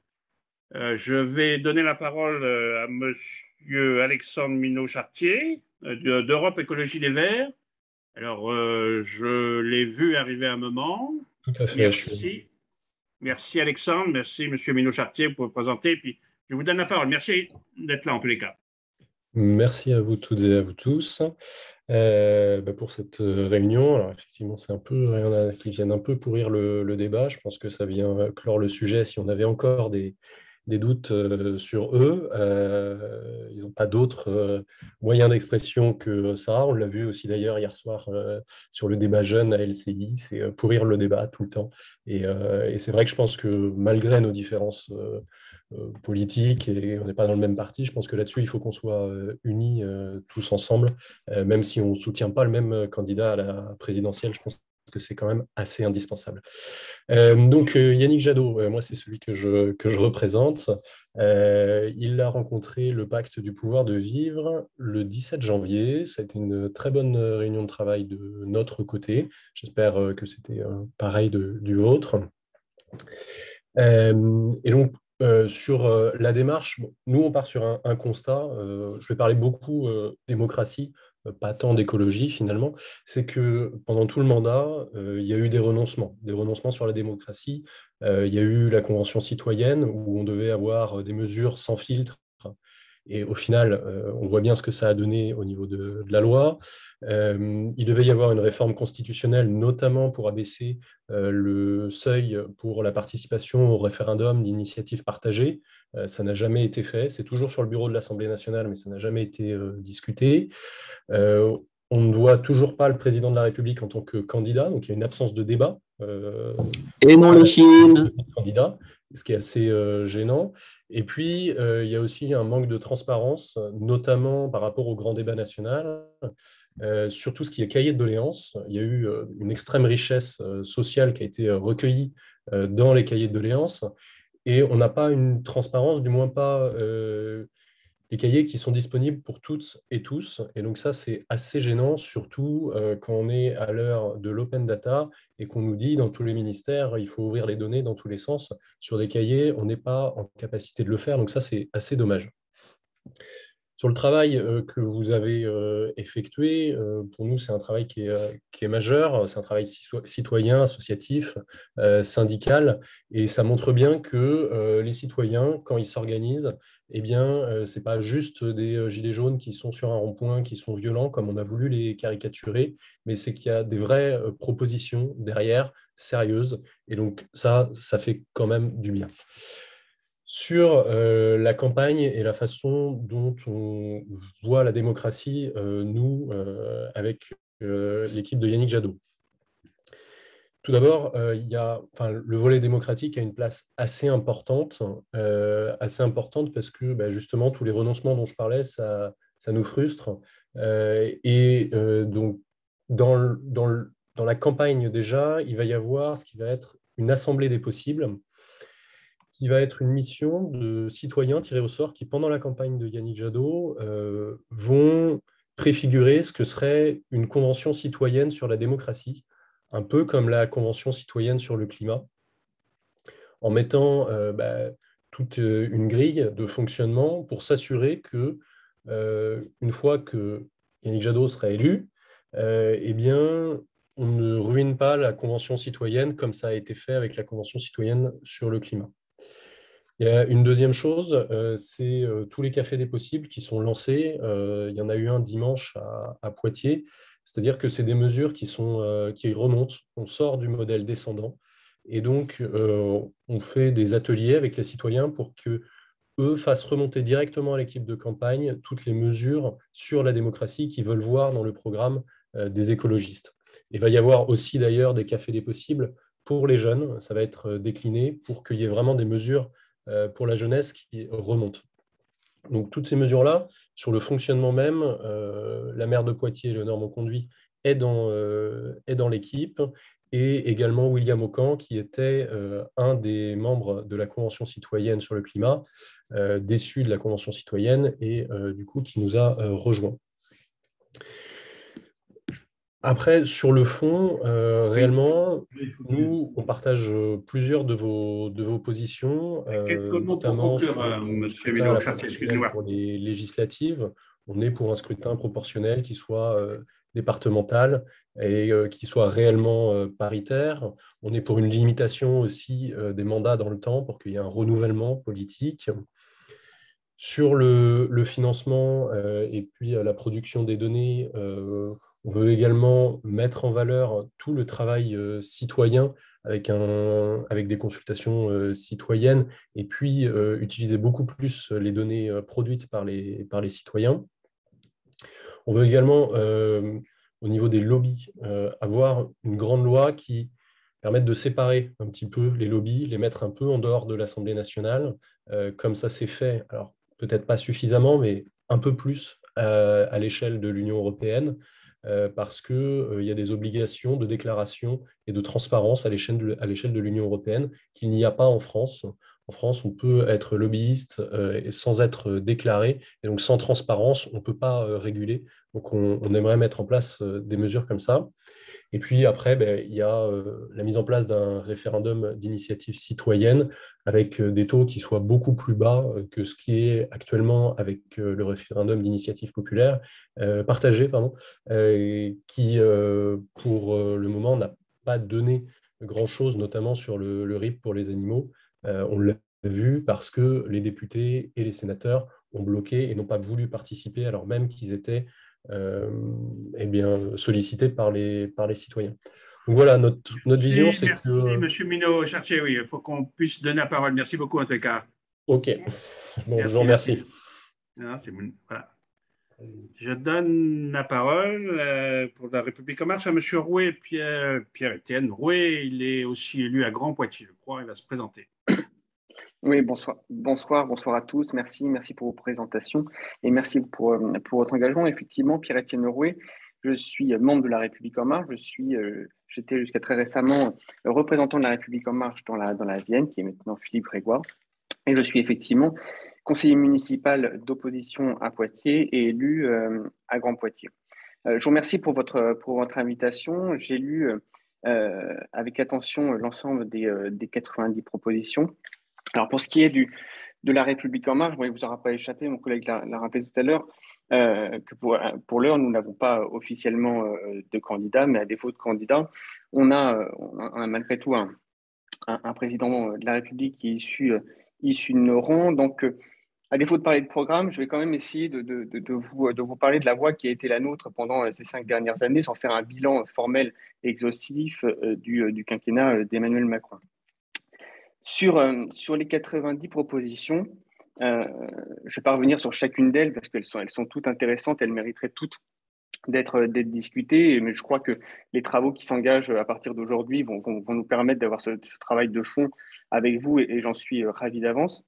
Je vais donner la parole à Monsieur Alexandre Minot-Chartier d'Europe Écologie Les Verts. Alors, je l'ai vu arriver un moment. Tout à fait. Merci. Merci Alexandre, merci Monsieur Minot-Chartier pour vous présenter. Puis je vous donne la parole. Merci d'être là en tous les cas. Merci à vous toutes et à vous tous pour cette réunion. Alors effectivement, c'est un peu, il y en a qui viennent un peu pourrir le débat. Je pense que ça vient clore le sujet. Si on avait encore des doutes sur eux, ils n'ont pas d'autres moyens d'expression que ça. On l'a vu aussi d'ailleurs hier soir sur le débat jeune à LCI, c'est pourrir le débat tout le temps. Et c'est vrai que je pense que malgré nos différences politiques, et on n'est pas dans le même parti, je pense que là-dessus, il faut qu'on soit unis tous ensemble, même si on ne soutient pas le même candidat à la présidentielle, je pense que c'est quand même assez indispensable. Donc Yannick Jadot, moi c'est celui que je représente. Il a rencontré le pacte du pouvoir de vivre le 17 janvier. Ça a été une très bonne réunion de travail de notre côté. J'espère que c'était pareil du vôtre. Et donc, sur la démarche, nous, on part sur un constat. Je vais parler beaucoup démocratie, pas tant d'écologie finalement. C'est que pendant tout le mandat, il y a eu des renoncements sur la démocratie. Il y a eu la Convention citoyenne où on devait avoir des mesures sans filtre. Et au final, on voit bien ce que ça a donné au niveau de la loi. Il devait y avoir une réforme constitutionnelle, notamment pour abaisser le seuil pour la participation au référendum d'initiative partagée. Ça n'a jamais été fait. C'est toujours sur le bureau de l'Assemblée nationale, mais ça n'a jamais été discuté. On ne voit toujours pas le président de la République en tant que candidat, donc il y a une absence de débat. Et non les Shields. Candidat, ce qui est assez gênant. Et puis, il y a aussi un manque de transparence, notamment par rapport au grand débat national, sur tout ce qui est cahier de doléances. Il y a eu une extrême richesse sociale qui a été recueillie dans les cahiers de doléances, et on n'a pas une transparence, du moins pas des cahiers qui sont disponibles pour toutes et tous. Et donc ça, c'est assez gênant, surtout quand on est à l'heure de l'open data et qu'on nous dit dans tous les ministères, il faut ouvrir les données dans tous les sens. Sur des cahiers, on n'est pas en capacité de le faire. Donc ça, c'est assez dommage. Sur le travail que vous avez effectué, pour nous, c'est un travail qui est majeur. C'est un travail citoyen, associatif, syndical. Et ça montre bien que les citoyens, quand ils s'organisent, eh bien, ce n'est pas juste des gilets jaunes qui sont sur un rond-point, qui sont violents, comme on a voulu les caricaturer, mais c'est qu'il y a des vraies propositions derrière, sérieuses. Et donc, ça fait quand même du bien. Sur la campagne et la façon dont on voit la démocratie, nous, avec l'équipe de Yannick Jadot. Tout d'abord, le volet démocratique a une place assez importante parce que justement, tous les renoncements dont je parlais, ça nous frustre. Donc, dans la campagne déjà, il va y avoir ce qui va être une assemblée des possibles, qui va être une mission de citoyens tirés au sort qui, pendant la campagne de Yannick Jadot, vont préfigurer ce que serait une convention citoyenne sur la démocratie, un peu comme la convention citoyenne sur le climat, en mettant toute une grille de fonctionnement pour s'assurer que, une fois que Yannick Jadot sera élu, eh bien, on ne ruine pas la convention citoyenne comme ça a été fait avec la convention citoyenne sur le climat. Il y a une deuxième chose, c'est tous les cafés des possibles qui sont lancés. Il y en a eu un dimanche à Poitiers. C'est-à-dire que c'est des mesures qui remontent. On sort du modèle descendant. Et donc, on fait des ateliers avec les citoyens pour que eux fassent remonter directement à l'équipe de campagne toutes les mesures sur la démocratie qu'ils veulent voir dans le programme des écologistes. Il va y avoir aussi d'ailleurs des cafés des possibles pour les jeunes. Ça va être décliné pour qu'il y ait vraiment des mesures pour la jeunesse qui remontent. Donc toutes ces mesures-là, sur le fonctionnement même, la maire de Poitiers, Léonore Monconduit, est dans l'équipe, et également William Aucan, qui était un des membres de la Convention citoyenne sur le climat, déçu de la Convention citoyenne, et du coup qui nous a rejoints. Après, sur le fond, réellement, nous, on partage plusieurs de vos positions, notamment sur le scrutin à la proportionnelle pour les législatives. On est pour un scrutin proportionnel qui soit départemental et qui soit réellement paritaire. On est pour une limitation aussi des mandats dans le temps pour qu'il y ait un renouvellement politique. Sur le financement et puis la production des données, on veut également mettre en valeur tout le travail citoyen avec des consultations citoyennes et puis utiliser beaucoup plus les données produites par les citoyens. On veut également, au niveau des lobbies, avoir une grande loi qui permette de séparer un petit peu les lobbies, les mettre un peu en dehors de l'Assemblée nationale, comme ça s'est fait, alors peut-être pas suffisamment, mais un peu plus à l'échelle de l'Union européenne, parce qu'il y a des obligations de déclaration et de transparence à l'échelle de l'Union européenne qu'il n'y a pas en France. En France, on peut être lobbyiste sans être déclaré, et donc sans transparence, on ne peut pas réguler. Donc on aimerait mettre en place des mesures comme ça. Et puis après, il y a la mise en place d'un référendum d'initiative citoyenne avec des taux qui soient beaucoup plus bas que ce qui est actuellement avec le référendum d'initiative populaire partagé, qui pour le moment n'a pas donné grand-chose, notamment sur le RIP pour les animaux. On l'a vu parce que les députés et les sénateurs ont bloqué et n'ont pas voulu participer alors même qu'ils étaient sollicités par les citoyens. Donc voilà, notre vision, c'est que... Merci, Monsieur Minot-Chartier, oui, il faut qu'on puisse donner la parole. Merci beaucoup, en tout cas. OK. Bon, merci, je vous remercie. Voilà. Je donne la parole pour La République En Marche à Monsieur Rouet, Pierre-Étienne Rouet. Il est aussi élu à Grand Poitiers, je crois. Il va se présenter. Oui, bonsoir à tous. Merci pour vos présentations et merci pour votre engagement. Effectivement, Pierre-Étienne Rouet, je suis membre de La République En Marche. J'étais jusqu'à très récemment représentant de La République En Marche dans la Vienne, qui est maintenant Philippe Grégoire. Et je suis effectivement conseiller municipal d'opposition à Poitiers et élu à Grand Poitiers. Je vous remercie pour votre invitation. J'ai lu avec attention l'ensemble des 90 propositions. Alors, pour ce qui est de La République En Marche, il ne vous aura pas échappé, mon collègue l'a rappelé tout à l'heure, que pour l'heure, nous n'avons pas officiellement de candidat, mais à défaut de candidat, on a malgré tout un président de la République qui est issu de nos rangs. Donc, à défaut de parler de programme, je vais quand même essayer de vous parler de la voie qui a été la nôtre pendant ces 5 dernières années, sans faire un bilan formel et exhaustif du quinquennat d'Emmanuel Macron. Sur les 90 propositions, je ne vais pas revenir sur chacune d'elles parce qu'elles sont toutes intéressantes, elles mériteraient toutes d'être discutées, mais je crois que les travaux qui s'engagent à partir d'aujourd'hui vont nous permettre d'avoir ce travail de fond avec vous et j'en suis ravi d'avance.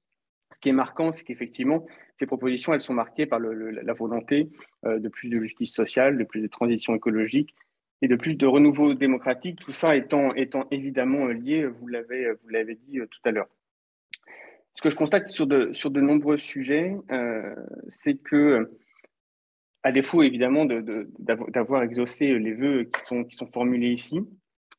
Ce qui est marquant, c'est qu'effectivement, ces propositions, elles sont marquées par la volonté de plus de justice sociale, de plus de transition écologique, et de plus de renouveau démocratique, tout ça étant évidemment lié, vous l'avez dit tout à l'heure. Ce que je constate sur de nombreux sujets, c'est que, à défaut évidemment d'avoir exaucé les vœux qui sont formulés ici,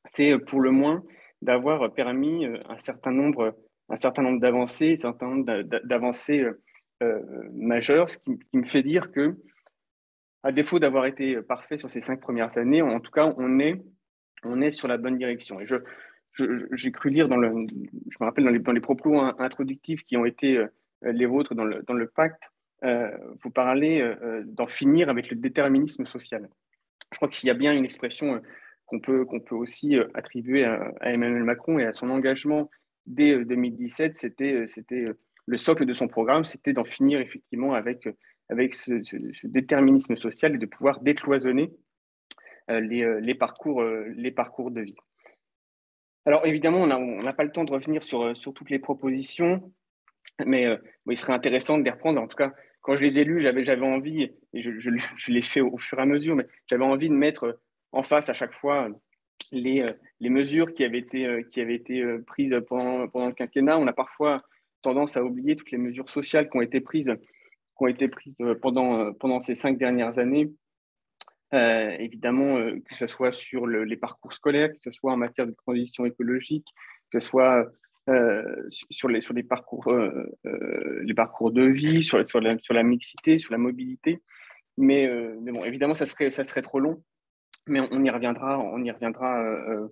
c'est pour le moins d'avoir permis un certain nombre d'avancées, un certain nombre d'avancées majeures, ce qui me fait dire que, à défaut d'avoir été parfait sur ces 5 premières années, en tout cas, on est sur la bonne direction. Et je j'ai cru lire je me rappelle dans les propos introductifs qui ont été les vôtres dans le pacte, vous parlez d'en finir avec le déterminisme social. Je crois qu'il y a bien une expression qu'on peut aussi attribuer à Emmanuel Macron et à son engagement dès 2017. C'était le socle de son programme, c'était d'en finir effectivement avec ce déterminisme social et de pouvoir décloisonner les parcours de vie. Alors évidemment, on n'a pas le temps de revenir sur toutes les propositions, mais il serait intéressant de les reprendre. En tout cas, quand je les ai lus, j'avais envie, et je l'ai fait au fur et à mesure, mais j'avais envie de mettre en face à chaque fois les mesures qui avaient été prises pendant le quinquennat. On a parfois tendance à oublier toutes les mesures sociales qui ont été prises pendant ces 5 dernières années. Évidemment, que ce soit sur les parcours scolaires, que ce soit en matière de transition écologique, que ce soit sur les parcours de vie, sur la mixité, sur la mobilité. Mais bon, évidemment, ça serait trop long, mais on y reviendra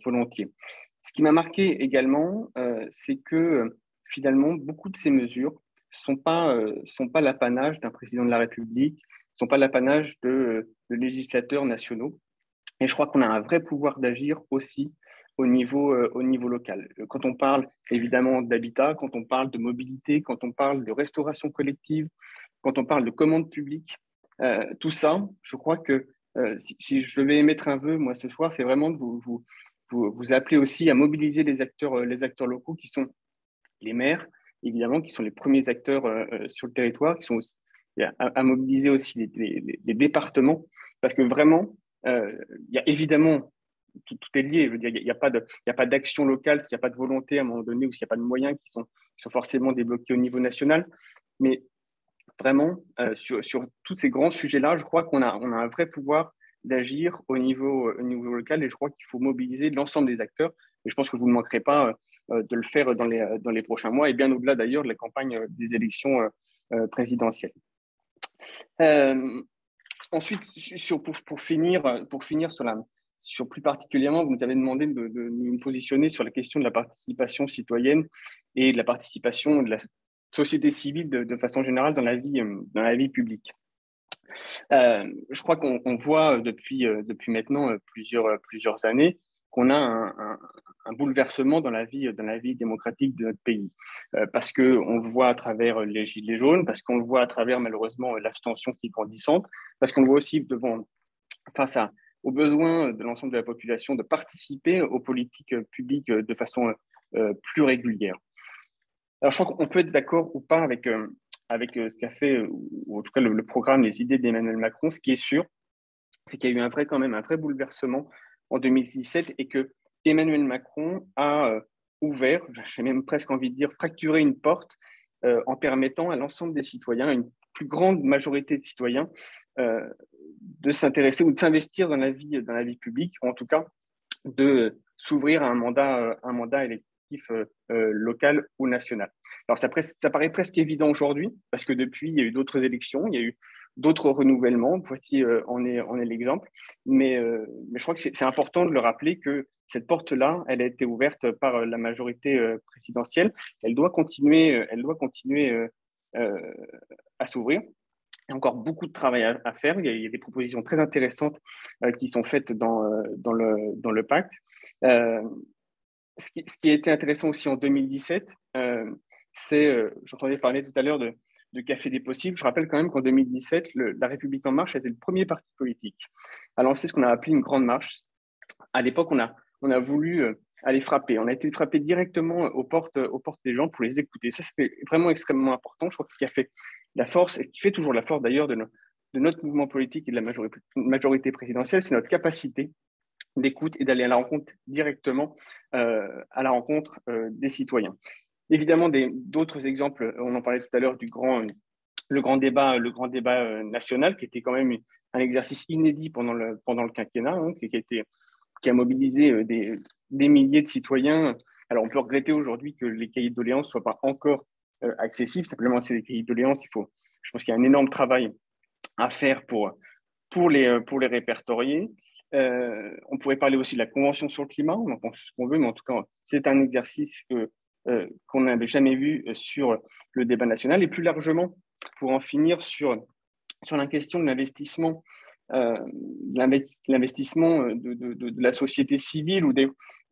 volontiers. Ce qui m'a marqué également, c'est que finalement, beaucoup de ces mesures sont pas l'apanage d'un président de la République, sont pas l'apanage de législateurs nationaux. Et je crois qu'on a un vrai pouvoir d'agir aussi au niveau local. Quand on parle évidemment d'habitat, quand on parle de mobilité, quand on parle de restauration collective, quand on parle de commande publique, tout ça, je crois que si je devais émettre un vœu, moi, ce soir, c'est vraiment de vous appeler aussi à mobiliser les acteurs locaux qui sont les maires, évidemment, qui sont les premiers acteurs sur le territoire, qui sont aussi, à mobiliser aussi les départements, parce que vraiment, il y a évidemment, tout est lié, je veux dire, il n'y a pas d'action locale, s'il n'y a pas de volonté à un moment donné, ou s'il n'y a pas de moyens qui sont forcément débloqués au niveau national, mais vraiment, sur tous ces grands sujets-là, je crois qu'on a un vrai pouvoir d'agir au niveau local, et je crois qu'il faut mobiliser l'ensemble des acteurs, et je pense que vous ne manquerez pas de le faire dans les prochains mois, et bien au-delà d'ailleurs de la campagne des élections présidentielles. Ensuite, pour finir sur plus particulièrement, vous nous avez demandé de nous positionner sur la question de la participation citoyenne et de la participation de la société civile de façon générale dans la vie publique. Je crois qu'on voit depuis maintenant plusieurs années qu'on a un bouleversement dans la vie démocratique de notre pays, parce qu'on le voit à travers les gilets jaunes, parce qu'on le voit à travers malheureusement l'abstention qui est grandissante, parce qu'on le voit aussi face aux besoins de l'ensemble de la population de participer aux politiques publiques de façon plus régulière. Alors je crois qu'on peut être d'accord ou pas avec ce qu'a fait, ou en tout cas le programme, les idées d'Emmanuel Macron. Ce qui est sûr, c'est qu'il y a eu quand même un vrai bouleversement en 2017 et que Emmanuel Macron a ouvert, j'ai même presque envie de dire fracturé une porte en permettant à l'ensemble des citoyens, à une plus grande majorité de citoyens, de s'intéresser ou de s'investir dans la vie publique, ou en tout cas de s'ouvrir à un mandat électif local ou national. Alors ça paraît presque évident aujourd'hui, parce que depuis, il y a eu d'autres élections, il y a eu d'autres renouvellements, Poitiers en est l'exemple, mais je crois que c'est important de le rappeler que cette porte-là, elle a été ouverte par la majorité présidentielle, elle doit continuer à s'ouvrir. Il y a encore beaucoup de travail à faire, il y a des propositions très intéressantes qui sont faites dans le pacte. Ce qui a été intéressant aussi en 2017, c'est, j'entendais parler tout à l'heure de Café des possibles. Je rappelle quand même qu'en 2017, la République en marche était le premier parti politique à lancer ce qu'on a appelé une grande marche. À l'époque, on a voulu aller frapper. On a été frappé directement aux portes des gens pour les écouter. Ça, c'était vraiment extrêmement important. Je crois que ce qui a fait la force, et qui fait toujours la force d'ailleurs de notre mouvement politique et de la majorité présidentielle, c'est notre capacité d'écoute et d'aller à la rencontre directement à la rencontre des citoyens. Évidemment, d'autres exemples, on en parlait tout à l'heure le grand débat national, qui était quand même un exercice inédit pendant le quinquennat, hein, qui a mobilisé des milliers de citoyens. Alors, on peut regretter aujourd'hui que les cahiers de doléances ne soient pas encore accessibles. Simplement, c'est des cahiers de doléances. Je pense qu'il y a un énorme travail à faire pour les répertorier. On pourrait parler aussi de la Convention sur le climat, on en pense ce qu'on veut, mais en tout cas, c'est un exercice qu'on n'avait jamais vu sur le débat national. Et plus largement, pour en finir sur la question de l'investissement, de la société civile ou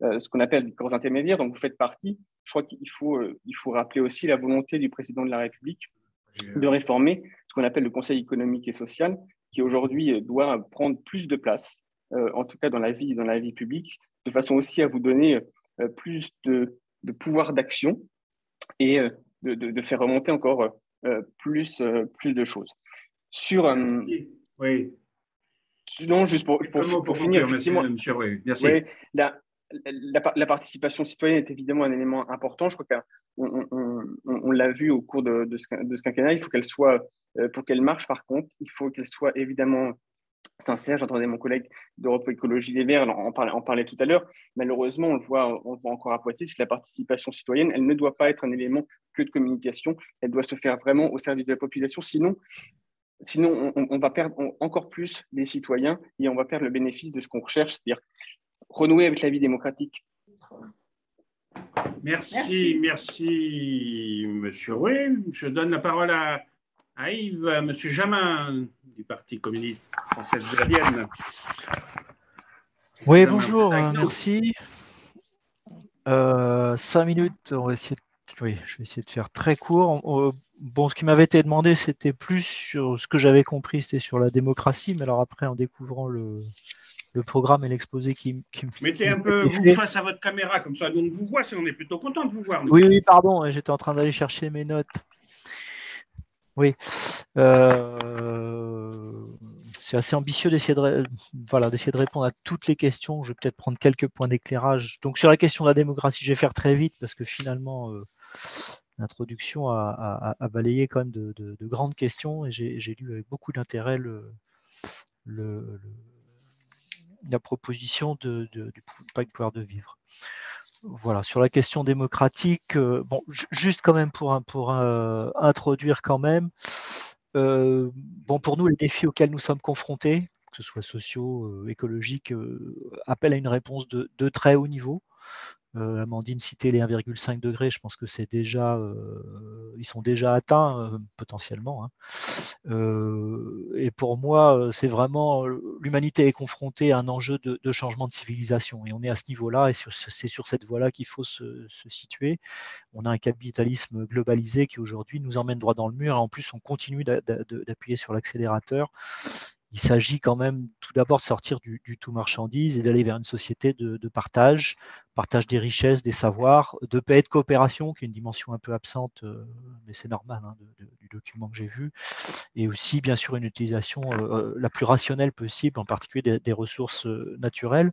ce qu'on appelle des corps intermédiaires, dont vous faites partie, je crois qu'il faut rappeler aussi la volonté du président de la République de réformer ce qu'on appelle le Conseil économique et social, qui aujourd'hui doit prendre plus de place, en tout cas dans la vie publique, de façon aussi à vous donner plus de pouvoir d'action et de faire remonter encore plus de choses. Oui. Non, juste pour finir, effectivement, monsieur, oui, merci. Oui, la participation citoyenne est évidemment un élément important. Je crois qu'on l'a vu au cours de ce quinquennat. Il faut qu'elle soit, pour qu'elle marche, par contre, il faut qu'elle soit évidemment sincère. J'entendais mon collègue d'Europe Écologie Les Verts en parlait tout à l'heure. Malheureusement, on le voit encore à Poitiers, c'est que la participation citoyenne, elle ne doit pas être un élément que de communication. Elle doit se faire vraiment au service de la population. Sinon, on va perdre encore plus les citoyens et on va perdre le bénéfice de ce qu'on recherche, c'est-à-dire renouer avec la vie démocratique. Merci, monsieur Rouet. Je donne la parole à Yves, à monsieur Jamin du Parti communiste français de la Vienne. Oui, bonjour, merci. 5 minutes, on va essayer je vais essayer de faire très court. Bon, ce qui m'avait été demandé, c'était plus sur ce que j'avais compris, c'était sur la démocratie, mais alors après, en découvrant le programme et l'exposé qui me mettez un peu vous face à votre caméra, comme ça, nous on vous voit, on est plutôt content de vous voir. Oui, pardon, j'étais en train d'aller chercher mes notes. Oui. C'est assez ambitieux d'essayer de répondre à toutes les questions. Je vais peut-être prendre quelques points d'éclairage. Donc, sur la question de la démocratie, je vais faire très vite parce que finalement, l'introduction a balayé quand même de grandes questions et j'ai lu avec beaucoup d'intérêt la proposition du pacte pouvoir de vivre. Voilà, sur la question démocratique, bon, juste quand même pour introduire quand même, bon, pour nous, les défis auxquels nous sommes confrontés, que ce soit sociaux, écologiques, appellent à une réponse de très haut niveau. Amandine citait les 1,5 degrés, je pense que c'est déjà, ils sont déjà atteints potentiellement. Hein. Et pour moi, c'est vraiment, l'humanité est confrontée à un enjeu de changement de civilisation. Et on est à ce niveau-là, et c'est sur cette voie-là qu'il faut se situer. On a un capitalisme globalisé qui aujourd'hui nous emmène droit dans le mur. Et en plus, on continue d'appuyer sur l'accélérateur. Il s'agit quand même tout d'abord de sortir du tout marchandise et d'aller vers une société de partage des richesses, des savoirs, de paix et de coopération, qui est une dimension un peu absente, mais c'est normal, hein, du document que j'ai vu, et aussi bien sûr une utilisation la plus rationnelle possible, en particulier des ressources naturelles,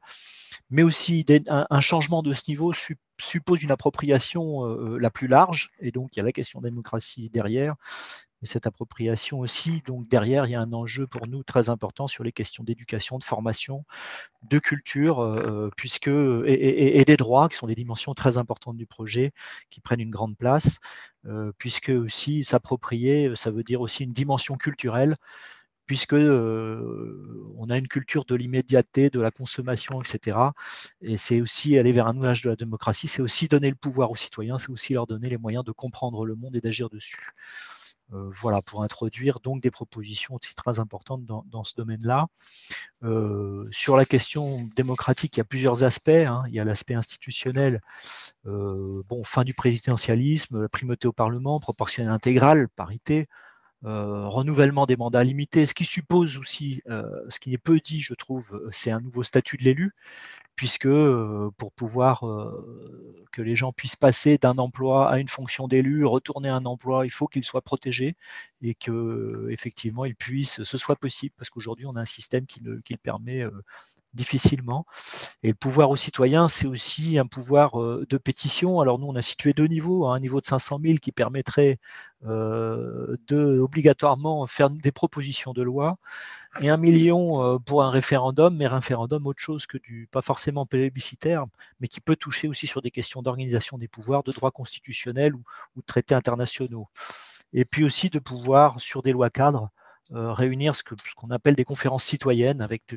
mais aussi un changement de ce niveau suppose une appropriation la plus large, et donc il y a la question de la démocratie derrière. Mais cette appropriation aussi, donc derrière, il y a un enjeu pour nous très important sur les questions d'éducation, de formation, de culture, et des droits, qui sont des dimensions très importantes du projet, qui prennent une grande place, puisque aussi s'approprier, ça veut dire aussi une dimension culturelle, puisque on a une culture de l'immédiateté, de la consommation, etc. Et c'est aussi aller vers un nuage de la démocratie, c'est aussi donner le pouvoir aux citoyens, c'est aussi leur donner les moyens de comprendre le monde et d'agir dessus. Voilà, pour introduire donc des propositions aussi très importantes dans ce domaine-là. Sur la question démocratique, il y a plusieurs aspects. Hein. Il y a l'aspect institutionnel, bon, fin du présidentialisme, la primauté au Parlement, proportionnelle intégrale, parité, renouvellement des mandats limités, ce qui suppose aussi, ce qui est peu dit, je trouve, c'est un nouveau statut de l'élu, puisque pour pouvoir que les gens puissent passer d'un emploi à une fonction d'élu, retourner à un emploi, il faut qu'ils soient protégés et qu'effectivement, ils puissent, ce soit possible, parce qu'aujourd'hui, on a un système qui le permet difficilement. Et le pouvoir aux citoyens, c'est aussi un pouvoir de pétition. Alors nous, on a situé 2 niveaux, hein, un niveau de 500 000 qui permettrait de obligatoirement faire des propositions de loi, et 1 million pour un référendum, mais référendum autre chose que pas forcément plébiscitaire, mais qui peut toucher aussi sur des questions d'organisation des pouvoirs, de droit constitutionnel ou de traités internationaux. Et puis aussi de pouvoir, sur des lois cadres, réunir ce qu'on appelle des conférences citoyennes avec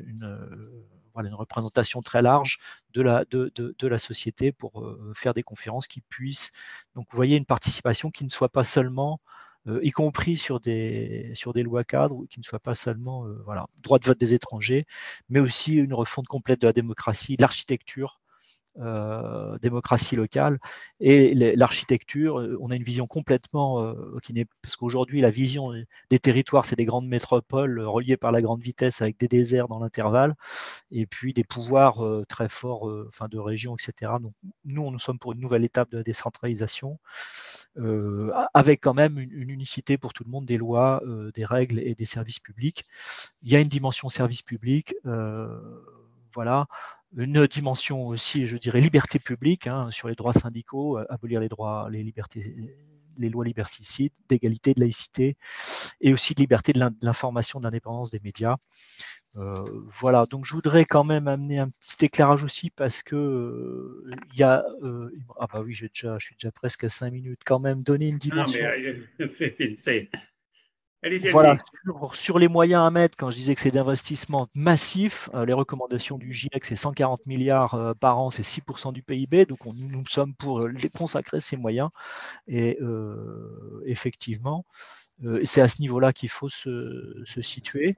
voilà, une représentation très large de la société pour faire des conférences qui puissent, donc vous voyez, une participation qui ne soit pas seulement, y compris sur des lois cadres, qui ne soit pas seulement voilà, droit de vote des étrangers, mais aussi une refonte complète de la démocratie, de l'architecture, démocratie locale et l'architecture. On a une vision complètement qui n'est, parce qu'aujourd'hui la vision des territoires, c'est des grandes métropoles reliées par la grande vitesse avec des déserts dans l'intervalle et puis des pouvoirs très forts, enfin de régions, etc. Donc nous sommes pour une nouvelle étape de décentralisation avec quand même une unicité pour tout le monde des lois, des règles et des services publics. Il y a une dimension service public, voilà. Une dimension aussi, je dirais, liberté publique, hein, sur les droits syndicaux, abolir les lois liberticides, d'égalité, de laïcité, et aussi de liberté de l'information, de l'indépendance des médias. Voilà, donc je voudrais quand même amener un petit éclairage aussi parce que il y a ah bah oui, je suis déjà presque à 5 minutes, quand même donner une dimension. Non, mais voilà, sur les moyens à mettre, quand je disais que c'est d'investissement massif, les recommandations du GIEC, c'est 140 milliards par an, c'est 6% du PIB, donc nous sommes pour consacrer ces moyens. Et effectivement, c'est à ce niveau-là qu'il faut se situer.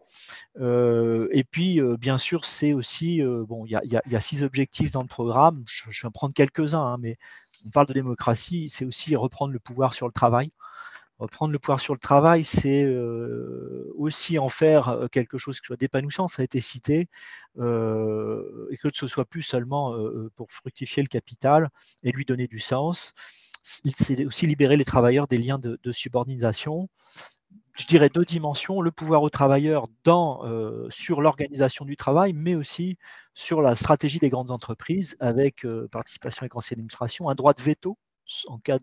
Et puis, bien sûr, c'est aussi, bon, il y a 6 objectifs dans le programme, je vais en prendre quelques-uns, hein, mais on parle de démocratie, c'est aussi reprendre le pouvoir sur le travail. Reprendre le pouvoir sur le travail, c'est aussi en faire quelque chose qui soit d'épanouissant, ça a été cité, et que ce soit plus seulement pour fructifier le capital et lui donner du sens. C'est aussi libérer les travailleurs des liens de subordination. Je dirais 2 dimensions, le pouvoir aux travailleurs sur l'organisation du travail, mais aussi sur la stratégie des grandes entreprises avec participation et conseil d'administration, un droit de veto en cas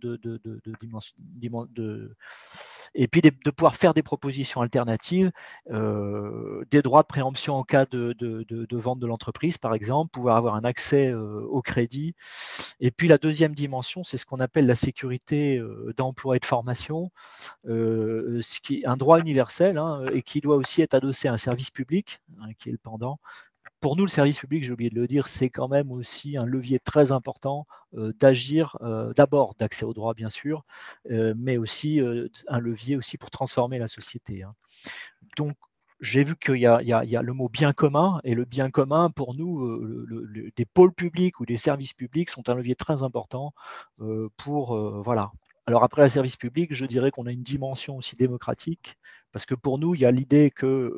et puis de pouvoir faire des propositions alternatives, des droits de préemption en cas de vente de l'entreprise, par exemple, pouvoir avoir un accès au crédit. Et puis la deuxième dimension, c'est ce qu'on appelle la sécurité d'emploi et de formation, ce qui est un droit universel, hein, et qui doit aussi être adossé à un service public, hein, qui est le pendant. Pour nous, le service public, j'ai oublié de le dire, c'est quand même aussi un levier très important d'agir, d'abord d'accès aux droits, bien sûr, mais aussi un levier aussi pour transformer la société, hein. Donc, j'ai vu qu'il y a le mot bien commun, et le bien commun, pour nous, des pôles publics ou des services publics sont un levier très important pour, voilà. Alors après, le service public, je dirais qu'on a une dimension aussi démocratique, parce que pour nous, il y a l'idée qu'il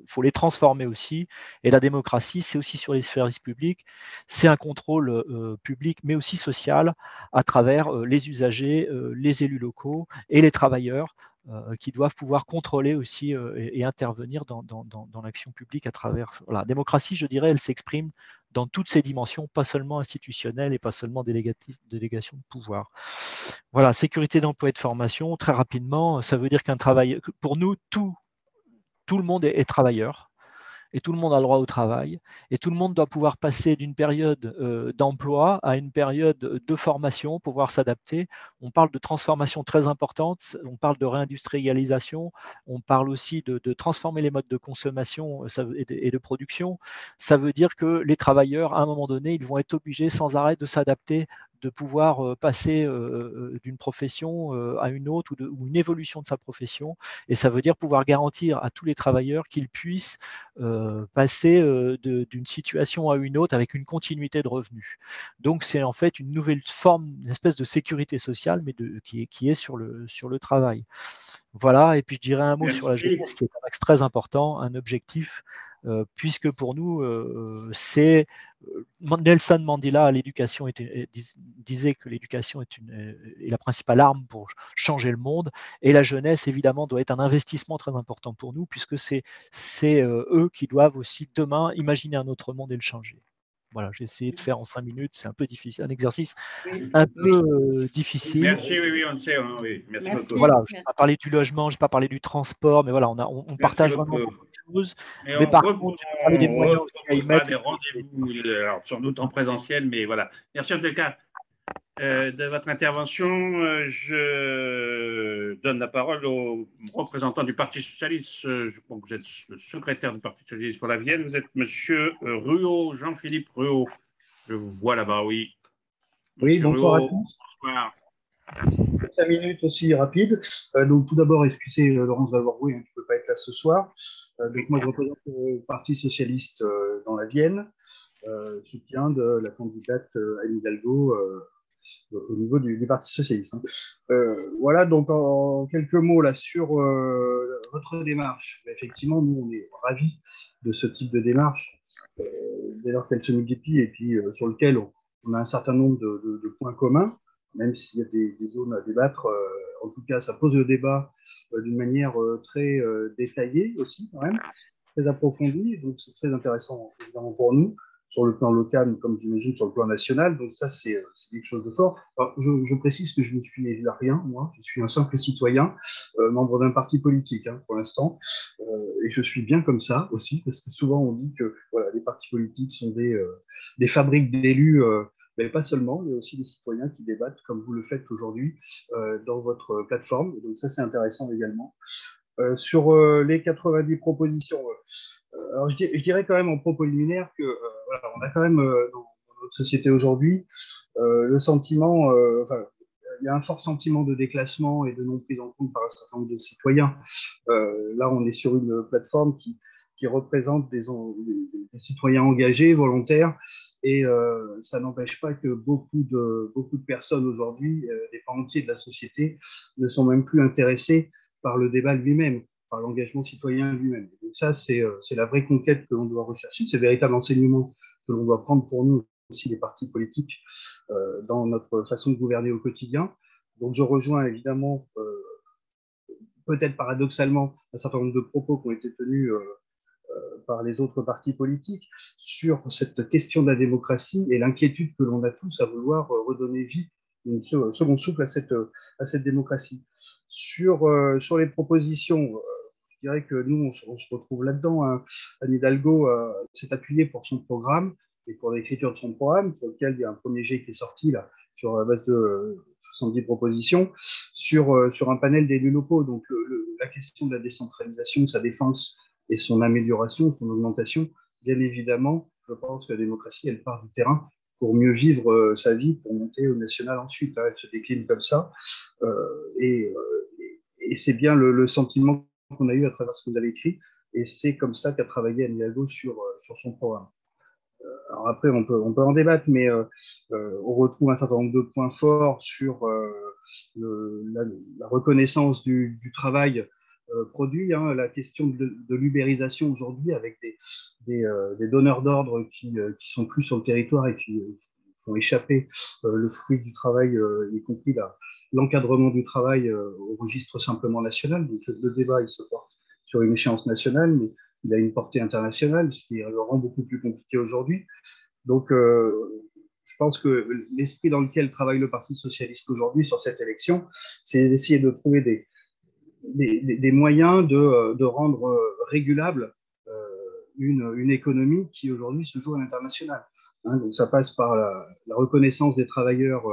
faut les transformer aussi, et la démocratie, c'est aussi sur les services publics, c'est un contrôle public, mais aussi social, à travers les usagers, les élus locaux et les travailleurs, qui doivent pouvoir contrôler aussi et intervenir dans l'action publique à travers. Voilà. La démocratie, je dirais, elle s'exprime dans toutes ses dimensions, pas seulement institutionnelle et pas seulement délégation de pouvoir. Voilà, sécurité d'emploi et de formation, très rapidement, ça veut dire qu'un travail, pour nous, tout le monde est travailleur. Et tout le monde a le droit au travail, et tout le monde doit pouvoir passer d'une période d'emploi à une période de formation pour pouvoir s'adapter. On parle de transformation très importante, on parle de réindustrialisation, on parle aussi de transformer les modes de consommation et de production. Ça veut dire que les travailleurs, à un moment donné, ils vont être obligés sans arrêt de s'adapter, de pouvoir passer d'une profession à une autre, ou une évolution de sa profession. Et ça veut dire pouvoir garantir à tous les travailleurs qu'ils puissent passer d'une situation à une autre avec une continuité de revenus. Donc c'est en fait une nouvelle forme, une espèce de sécurité sociale, mais qui est sur le travail. Voilà, et puis je dirais un mot sur la jeunesse, qui est un axe très important, un objectif, puisque pour nous, c'est Nelson Mandela, l'éducation disait que l'éducation est la principale arme pour changer le monde, et la jeunesse, évidemment, doit être un investissement très important pour nous, puisque c'est eux qui doivent aussi demain imaginer un autre monde et le changer. Voilà, j'ai essayé de faire en 5 minutes, c'est un peu difficile, un exercice un peu difficile. Merci, oui, on le sait, oui. Merci beaucoup. Voilà, je n'ai pas parlé du logement, je n'ai pas parlé du transport, mais voilà, on partage vraiment beaucoup de choses. Mais par contre, j'ai parlé des moyens aussi à y mettre. Des rendez-vous, alors sans doute en présentiel, mais voilà. Merci en tout cas. de votre intervention. Je donne la parole au représentant du Parti socialiste. Je crois que vous êtes le secrétaire du Parti socialiste pour la Vienne. Vous êtes monsieur Ruot, Jean-Philippe Ruot. Je vous vois là-bas, oui. Oui, bonsoir Ruot, à tous. Bonsoir. 5 minutes aussi rapide. Donc, tout d'abord, excusez Laurence Valvoroué, qui ne peut pas être là ce soir. Donc, moi, je représente le Parti socialiste dans la Vienne, soutien de la candidate Anne Hidalgo au niveau du Parti socialiste. Voilà, donc en quelques mots là sur votre démarche. Effectivement, nous, on est ravis de ce type de démarche, dès lors qu'elle se multiplie et puis sur lequel on a un certain nombre de points communs, même s'il y a des zones à débattre. En tout cas, ça pose le débat d'une manière très détaillée aussi, quand même, très approfondie. Donc, c'est très intéressant, évidemment, pour nous, sur le plan local, comme j'imagine sur le plan national. Donc, ça, c'est quelque chose de fort. Alors, je précise que je ne suis rien, moi. Je suis un simple citoyen, membre d'un parti politique, hein, pour l'instant. Et je suis bien comme ça aussi, parce que souvent, on dit que voilà, les partis politiques sont des fabriques d'élus. Mais pas seulement, il y a aussi des citoyens qui débattent, comme vous le faites aujourd'hui, dans votre plateforme. Donc ça, c'est intéressant également. Sur les 90 propositions, alors je dirais quand même en propos liminaire que voilà, on a quand même dans notre société aujourd'hui le sentiment, enfin, il y a un fort sentiment de déclassement et de non prise en compte par un certain nombre de citoyens. Là, on est sur une plateforme qui représente des citoyens engagés, volontaires, et ça n'empêche pas que beaucoup de personnes aujourd'hui, des pans entiers de la société, ne sont même plus intéressés par le débat lui-même, par l'engagement citoyen lui-même. Donc ça, c'est la vraie conquête que l'on doit rechercher, c'est le véritable enseignement que l'on doit prendre pour nous aussi les partis politiques dans notre façon de gouverner au quotidien. Donc je rejoins évidemment, peut-être paradoxalement, un certain nombre de propos qui ont été tenus par les autres partis politiques sur cette question de la démocratie et l'inquiétude que l'on a tous à vouloir redonner vie, une seconde souffle à cette démocratie. Sur les propositions, je dirais que nous, on se retrouve là-dedans. Hein. Anne Hidalgo s'est appuyée pour son programme et pour l'écriture de son programme, sur lequel il y a un premier jet qui est sorti là, sur la base de 70 propositions, sur un panel d'élus locaux. Donc la question de la décentralisation, de sa défense et son amélioration, son augmentation, bien évidemment, je pense que la démocratie, elle part du terrain pour mieux vivre sa vie, pour monter au national ensuite. Hein, elle se décline comme ça. Et c'est bien le sentiment qu'on a eu à travers ce que vous avez écrit. Et c'est comme ça qu'a travaillé Anne Hidalgo sur son programme. Alors après, on peut en débattre, mais on retrouve un certain nombre de points forts sur la reconnaissance du travail produit, hein, la question de l'ubérisation aujourd'hui avec des donneurs d'ordre qui sont plus sur le territoire et qui font échapper le fruit du travail, y compris l'encadrement du travail au registre simplement national. Donc le débat, il se porte sur une échéance nationale, mais il a une portée internationale, ce qui le rend beaucoup plus compliqué aujourd'hui. Donc, je pense que l'esprit dans lequel travaille le Parti socialiste aujourd'hui sur cette élection, c'est d'essayer de trouver des moyens de rendre régulable une économie qui aujourd'hui se joue à l'international. Hein, donc ça passe par la reconnaissance des travailleurs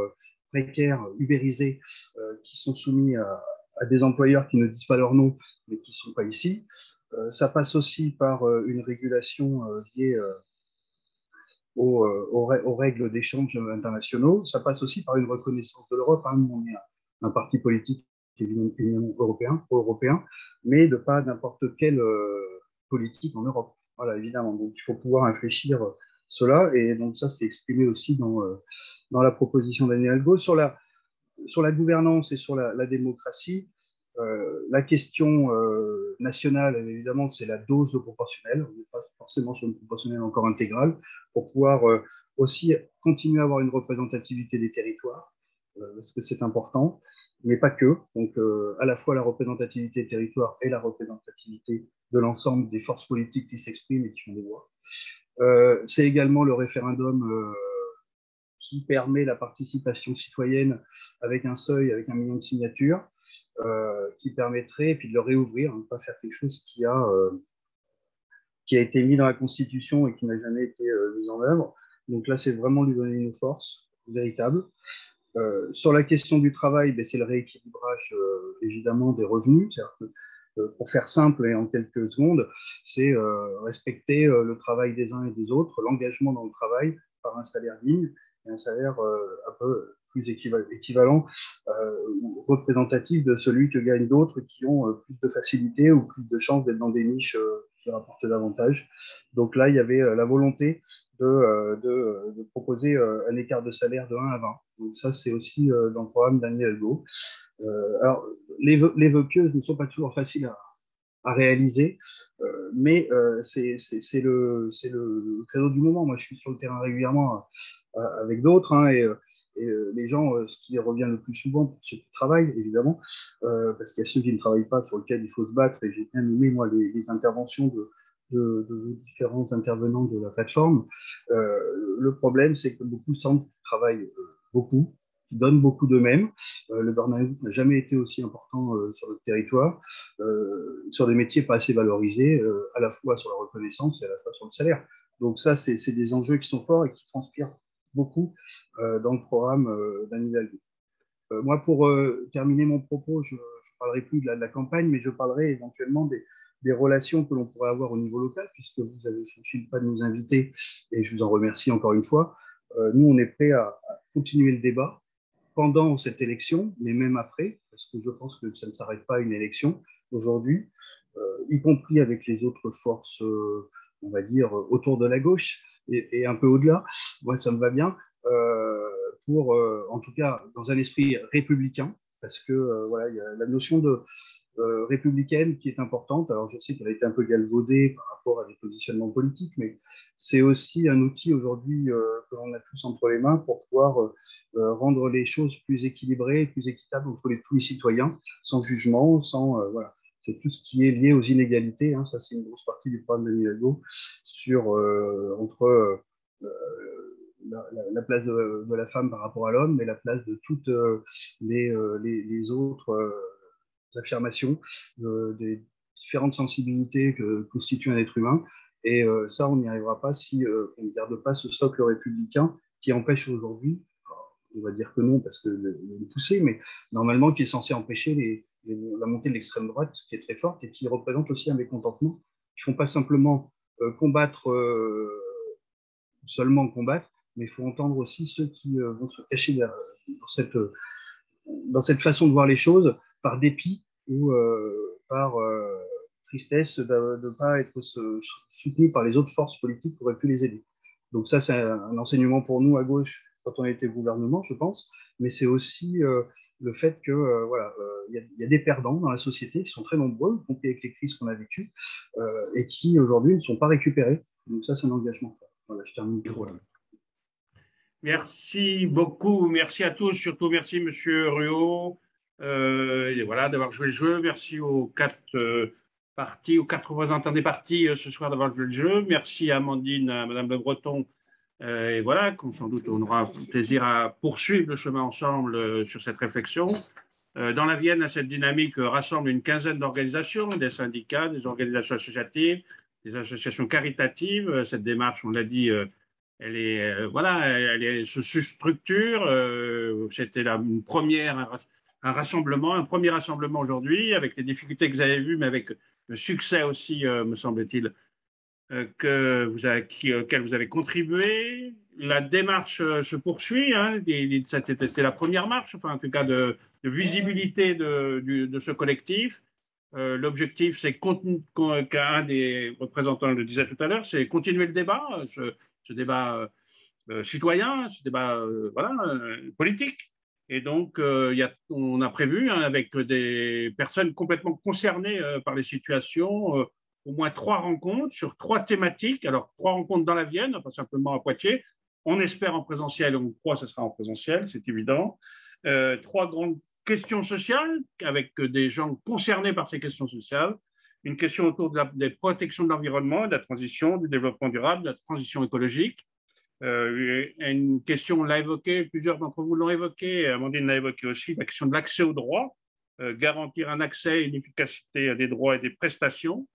précaires, ubérisés, qui sont soumis à des employeurs qui ne disent pas leur nom, mais qui ne sont pas ici. Ça passe aussi par une régulation liée aux règles d'échange internationaux. Ça passe aussi par une reconnaissance de l'Europe. Hein. On est un parti politique évidemment européen, mais de pas n'importe quelle politique en Europe. Voilà, évidemment. Donc, il faut pouvoir infléchir cela. Et donc, ça, c'est exprimé aussi dans la proposition d'Anne Hidalgo. Sur la gouvernance et sur la démocratie, la question nationale, évidemment, c'est la dose de proportionnel. On n'est pas forcément sur une proportionnelle encore intégrale pour pouvoir aussi continuer à avoir une représentativité des territoires, parce que c'est important, mais pas que. Donc, à la fois la représentativité des territoires et la représentativité de l'ensemble des forces politiques qui s'expriment et qui font des voix. C'est également le référendum qui permet la participation citoyenne avec un seuil, avec 1 million de signatures, qui permettrait, et puis de le réouvrir, ne pas faire quelque chose qui a été mis dans la Constitution et qui n'a jamais été mis en œuvre. Donc là, c'est vraiment lui donner une force véritable. Sur la question du travail, c'est le rééquilibrage évidemment des revenus. C'est-à-dire que, pour faire simple et en quelques secondes, c'est respecter le travail des uns et des autres, l'engagement dans le travail par un salaire digne et un salaire un peu plus équivalent ou représentatif de celui que gagnent d'autres qui ont plus de facilité ou plus de chances d'être dans des niches qui rapportent davantage. Donc là, il y avait la volonté de proposer un écart de salaire de 1 à 20. Donc ça, c'est aussi dans le programme d'Anne Hidalgo. Alors, les vœux pieux ne sont pas toujours faciles à réaliser, mais c'est le credo du moment. Moi, je suis sur le terrain régulièrement avec d'autres, hein, et les gens, ce qui revient le plus souvent pour ceux qui travaillent, évidemment, parce qu'il y a ceux qui ne travaillent pas sur lesquels il faut se battre, et j'ai bien aimé, moi, les interventions de différents intervenants de la plateforme. Le problème, c'est que beaucoup sentent qu'ils travaillent beaucoup, qui donnent beaucoup d'eux-mêmes. Le burn-out n'a jamais été aussi important sur le territoire, sur des métiers pas assez valorisés, à la fois sur la reconnaissance et à la fois sur le salaire. Donc ça, c'est des enjeux qui sont forts et qui transpirent beaucoup dans le programme d'Anne Hidalgo. Moi, pour terminer mon propos, je ne parlerai plus de la campagne, mais je parlerai éventuellement des relations que l'on pourrait avoir au niveau local, puisque vous avez franchi le pas de nous inviter, et je vous en remercie encore une fois. Nous, on est prêts à continuer le débat pendant cette élection, mais même après, parce que je pense que ça ne s'arrête pas à une élection aujourd'hui, y compris avec les autres forces, on va dire, autour de la gauche et un peu au-delà. Moi, ça me va bien, pour, en tout cas, dans un esprit républicain, parce que voilà, il y a la notion de républicaine qui est importante. Alors, je sais qu'elle a été un peu galvaudée par rapport à des positionnements politiques, mais c'est aussi un outil aujourd'hui que l'on a tous entre les mains pour pouvoir rendre les choses plus équilibrées, plus équitables entre tous les citoyens, sans jugement, sans voilà. C'est tout ce qui est lié aux inégalités. Hein, ça, c'est une grosse partie du programme de Hidalgo sur entre la place de la femme par rapport à l'homme, mais la place de toutes les autres affirmations, des différentes sensibilités que constitue un être humain. Et ça, on n'y arrivera pas si on ne garde pas ce socle républicain qui empêche aujourd'hui, on va dire que non parce que le pousser, mais normalement qui est censé empêcher la montée de l'extrême droite, qui est très forte et qui représente aussi un mécontentement. Ils ne font pas simplement combattre, seulement combattre, mais il faut entendre aussi ceux qui vont se cacher dans cette façon de voir les choses, par dépit ou par tristesse de ne pas être soutenu par les autres forces politiques qui auraient pu les aider. Donc ça, c'est un enseignement pour nous à gauche quand on a été gouvernement, je pense, mais c'est aussi le fait que voilà, y a des perdants dans la société qui sont très nombreux, y compris avec les crises qu'on a vécues, et qui aujourd'hui ne sont pas récupérés. Donc ça, c'est un engagement. Voilà, je termine pour là. Merci beaucoup, merci à tous, surtout merci Monsieur Ruot, et voilà, d'avoir joué le jeu. Merci aux 4 partis, aux 4 représentants des partis ce soir d'avoir joué le jeu. Merci à Amandine, à Madame Le Breton, et voilà, comme sans doute on aura plaisir à poursuivre le chemin ensemble sur cette réflexion. Dans la Vienne, cette dynamique rassemble une quinzaine d'organisations, des syndicats, des organisations associatives, des associations caritatives. Cette démarche, on l'a dit, elle se structure. C'était un premier rassemblement aujourd'hui, avec les difficultés que vous avez vues, mais avec le succès aussi, me semble-t-il, auquel vous avez contribué. La démarche se poursuit. Hein, c'était la première marche, enfin, en tout cas, de visibilité de ce collectif. L'objectif, c'est qu'un des représentants le disait tout à l'heure, c'est continuer le débat, ce débat citoyen, ce débat politique. Et donc, on a prévu, hein, avec des personnes complètement concernées par les situations, au moins 3 rencontres sur 3 thématiques. Alors, 3 rencontres dans la Vienne, pas simplement à Poitiers. On espère en présentiel, on croit que ce sera en présentiel, c'est évident. 3 grandes questions sociales avec des gens concernés par ces questions sociales. Une question autour des protections de l'environnement, de la transition, du développement durable, de la transition écologique. Une question, on l'a évoquée, plusieurs d'entre vous l'ont évoquée, Amandine l'a évoquée aussi, la question de l'accès aux droits, garantir un accès et une efficacité à des droits et des prestations.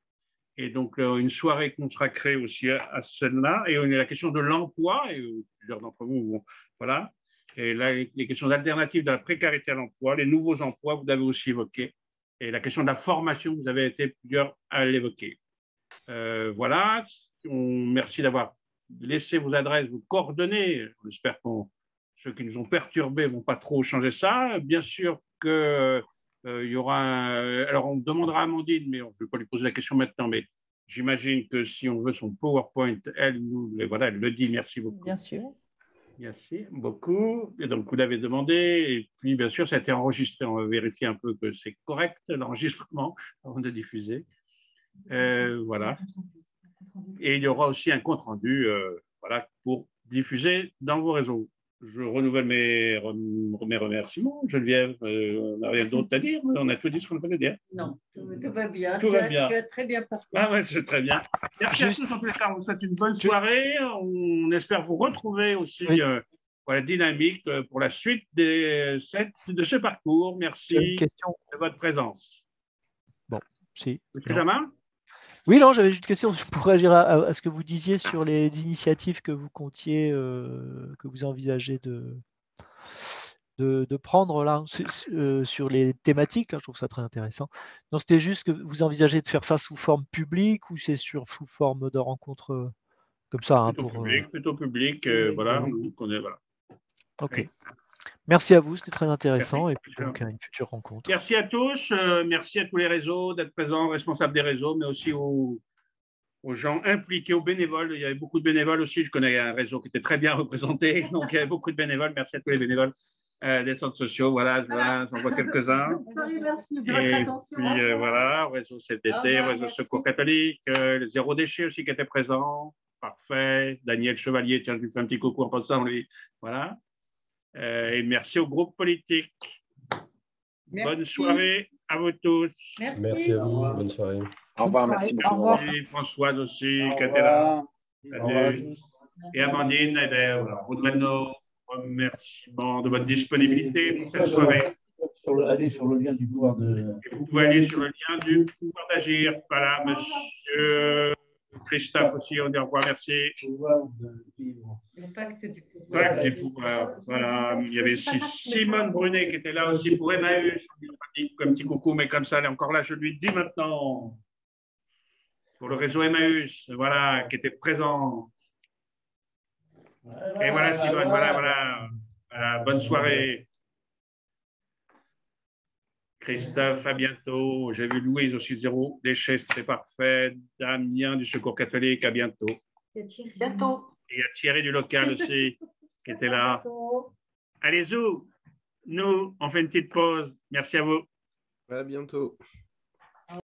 Et donc, une soirée consacrée aussi à celle-là. Et la question de l'emploi, et plusieurs d'entre vous, voilà. Et là, les questions alternatives de la précarité à l'emploi, les nouveaux emplois, vous l'avez aussi évoqué. Et la question de la formation, vous avez été plusieurs à l'évoquer. Voilà. Merci d'avoir laissé vos adresses, vos coordonnées. J'espère que ceux qui nous ont perturbés ne vont pas trop changer ça. Bien sûr que il y aura alors, on demandera à Amandine, mais je ne vais pas lui poser la question maintenant, mais j'imagine que si on veut son PowerPoint, elle le dit. Merci beaucoup. Bien sûr. Merci beaucoup. Et donc, vous l'avez demandé. Et puis, bien sûr, ça a été enregistré. On va vérifier un peu que c'est correct, l'enregistrement, avant de diffuser. Voilà. Et il y aura aussi un compte-rendu pour diffuser dans vos réseaux. Je renouvelle mes remerciements. Geneviève, on n'a rien d'autre à dire. On a tout dit ce qu'on fallait dire. Non, tout va bien. Tout va bien. Tu as très bien parcouru. Ah ouais, c'est très bien. Merci à tous. En plus, on vous souhaite une bonne soirée. On espère vous retrouver aussi dynamique pour la suite de ce parcours. Merci de votre présence. Bon, si. Monsieur Jamin ? Oui, non, j'avais juste une question. Je pourrais réagir à ce que vous disiez sur les initiatives que vous comptiez, que vous envisagez de prendre là, sur les thématiques. Là, je trouve ça très intéressant. Non, c'était juste que vous envisagez de faire ça sous forme publique ou c'est sous forme de rencontre comme ça plutôt public, voilà. Ok. Oui. Merci à vous, c'était très intéressant. Merci. Et puis donc à une future rencontre. Merci à tous, merci à tous les réseaux d'être présents, responsables des réseaux, mais aussi aux gens impliqués, aux bénévoles. Il y avait beaucoup de bénévoles aussi. Je connais un réseau qui était très bien représenté, donc il y avait beaucoup de bénévoles. Merci à tous les bénévoles des centres sociaux. Voilà, j'en vois quelques-uns. Merci de votre attention. Et puis voilà, réseau CTT, réseau Secours catholique, le Zéro Déchet aussi qui était présent. Parfait. Daniel Chevalier, tiens, je lui fais un petit coucou en passant, lui. Voilà. Et merci au groupe politique. Merci. Bonne soirée à vous tous. Merci à vous. Bonne soirée. Au revoir. Merci beaucoup. Au revoir. Et Françoise aussi, qui était là. Et Amandine, vous donne nos remerciements de votre disponibilité pour cette soirée. Allez sur le lien du pouvoir de. Et vous pouvez aller sur le lien du pouvoir d'agir. Voilà, monsieur Christophe aussi, on dit au revoir, merci. Le pacte du pouvoir. Pacte du pouvoir, voilà. Il y avait aussi Simone Brunet qui était là aussi pour Emmaüs. Un petit coucou, mais comme ça, elle est encore là, je lui dis maintenant. Pour le réseau Emmaüs, voilà, qui était présent. Et voilà, Simone, voilà. Bonne soirée. Christophe, à bientôt. J'ai vu Louise aussi, Zéro Déchet, c'est parfait. Damien du Secours catholique, à bientôt. Bientôt. Et il y a Thierry du local aussi, qui était là. Allez, zou, nous, on fait une petite pause. Merci à vous. À bientôt.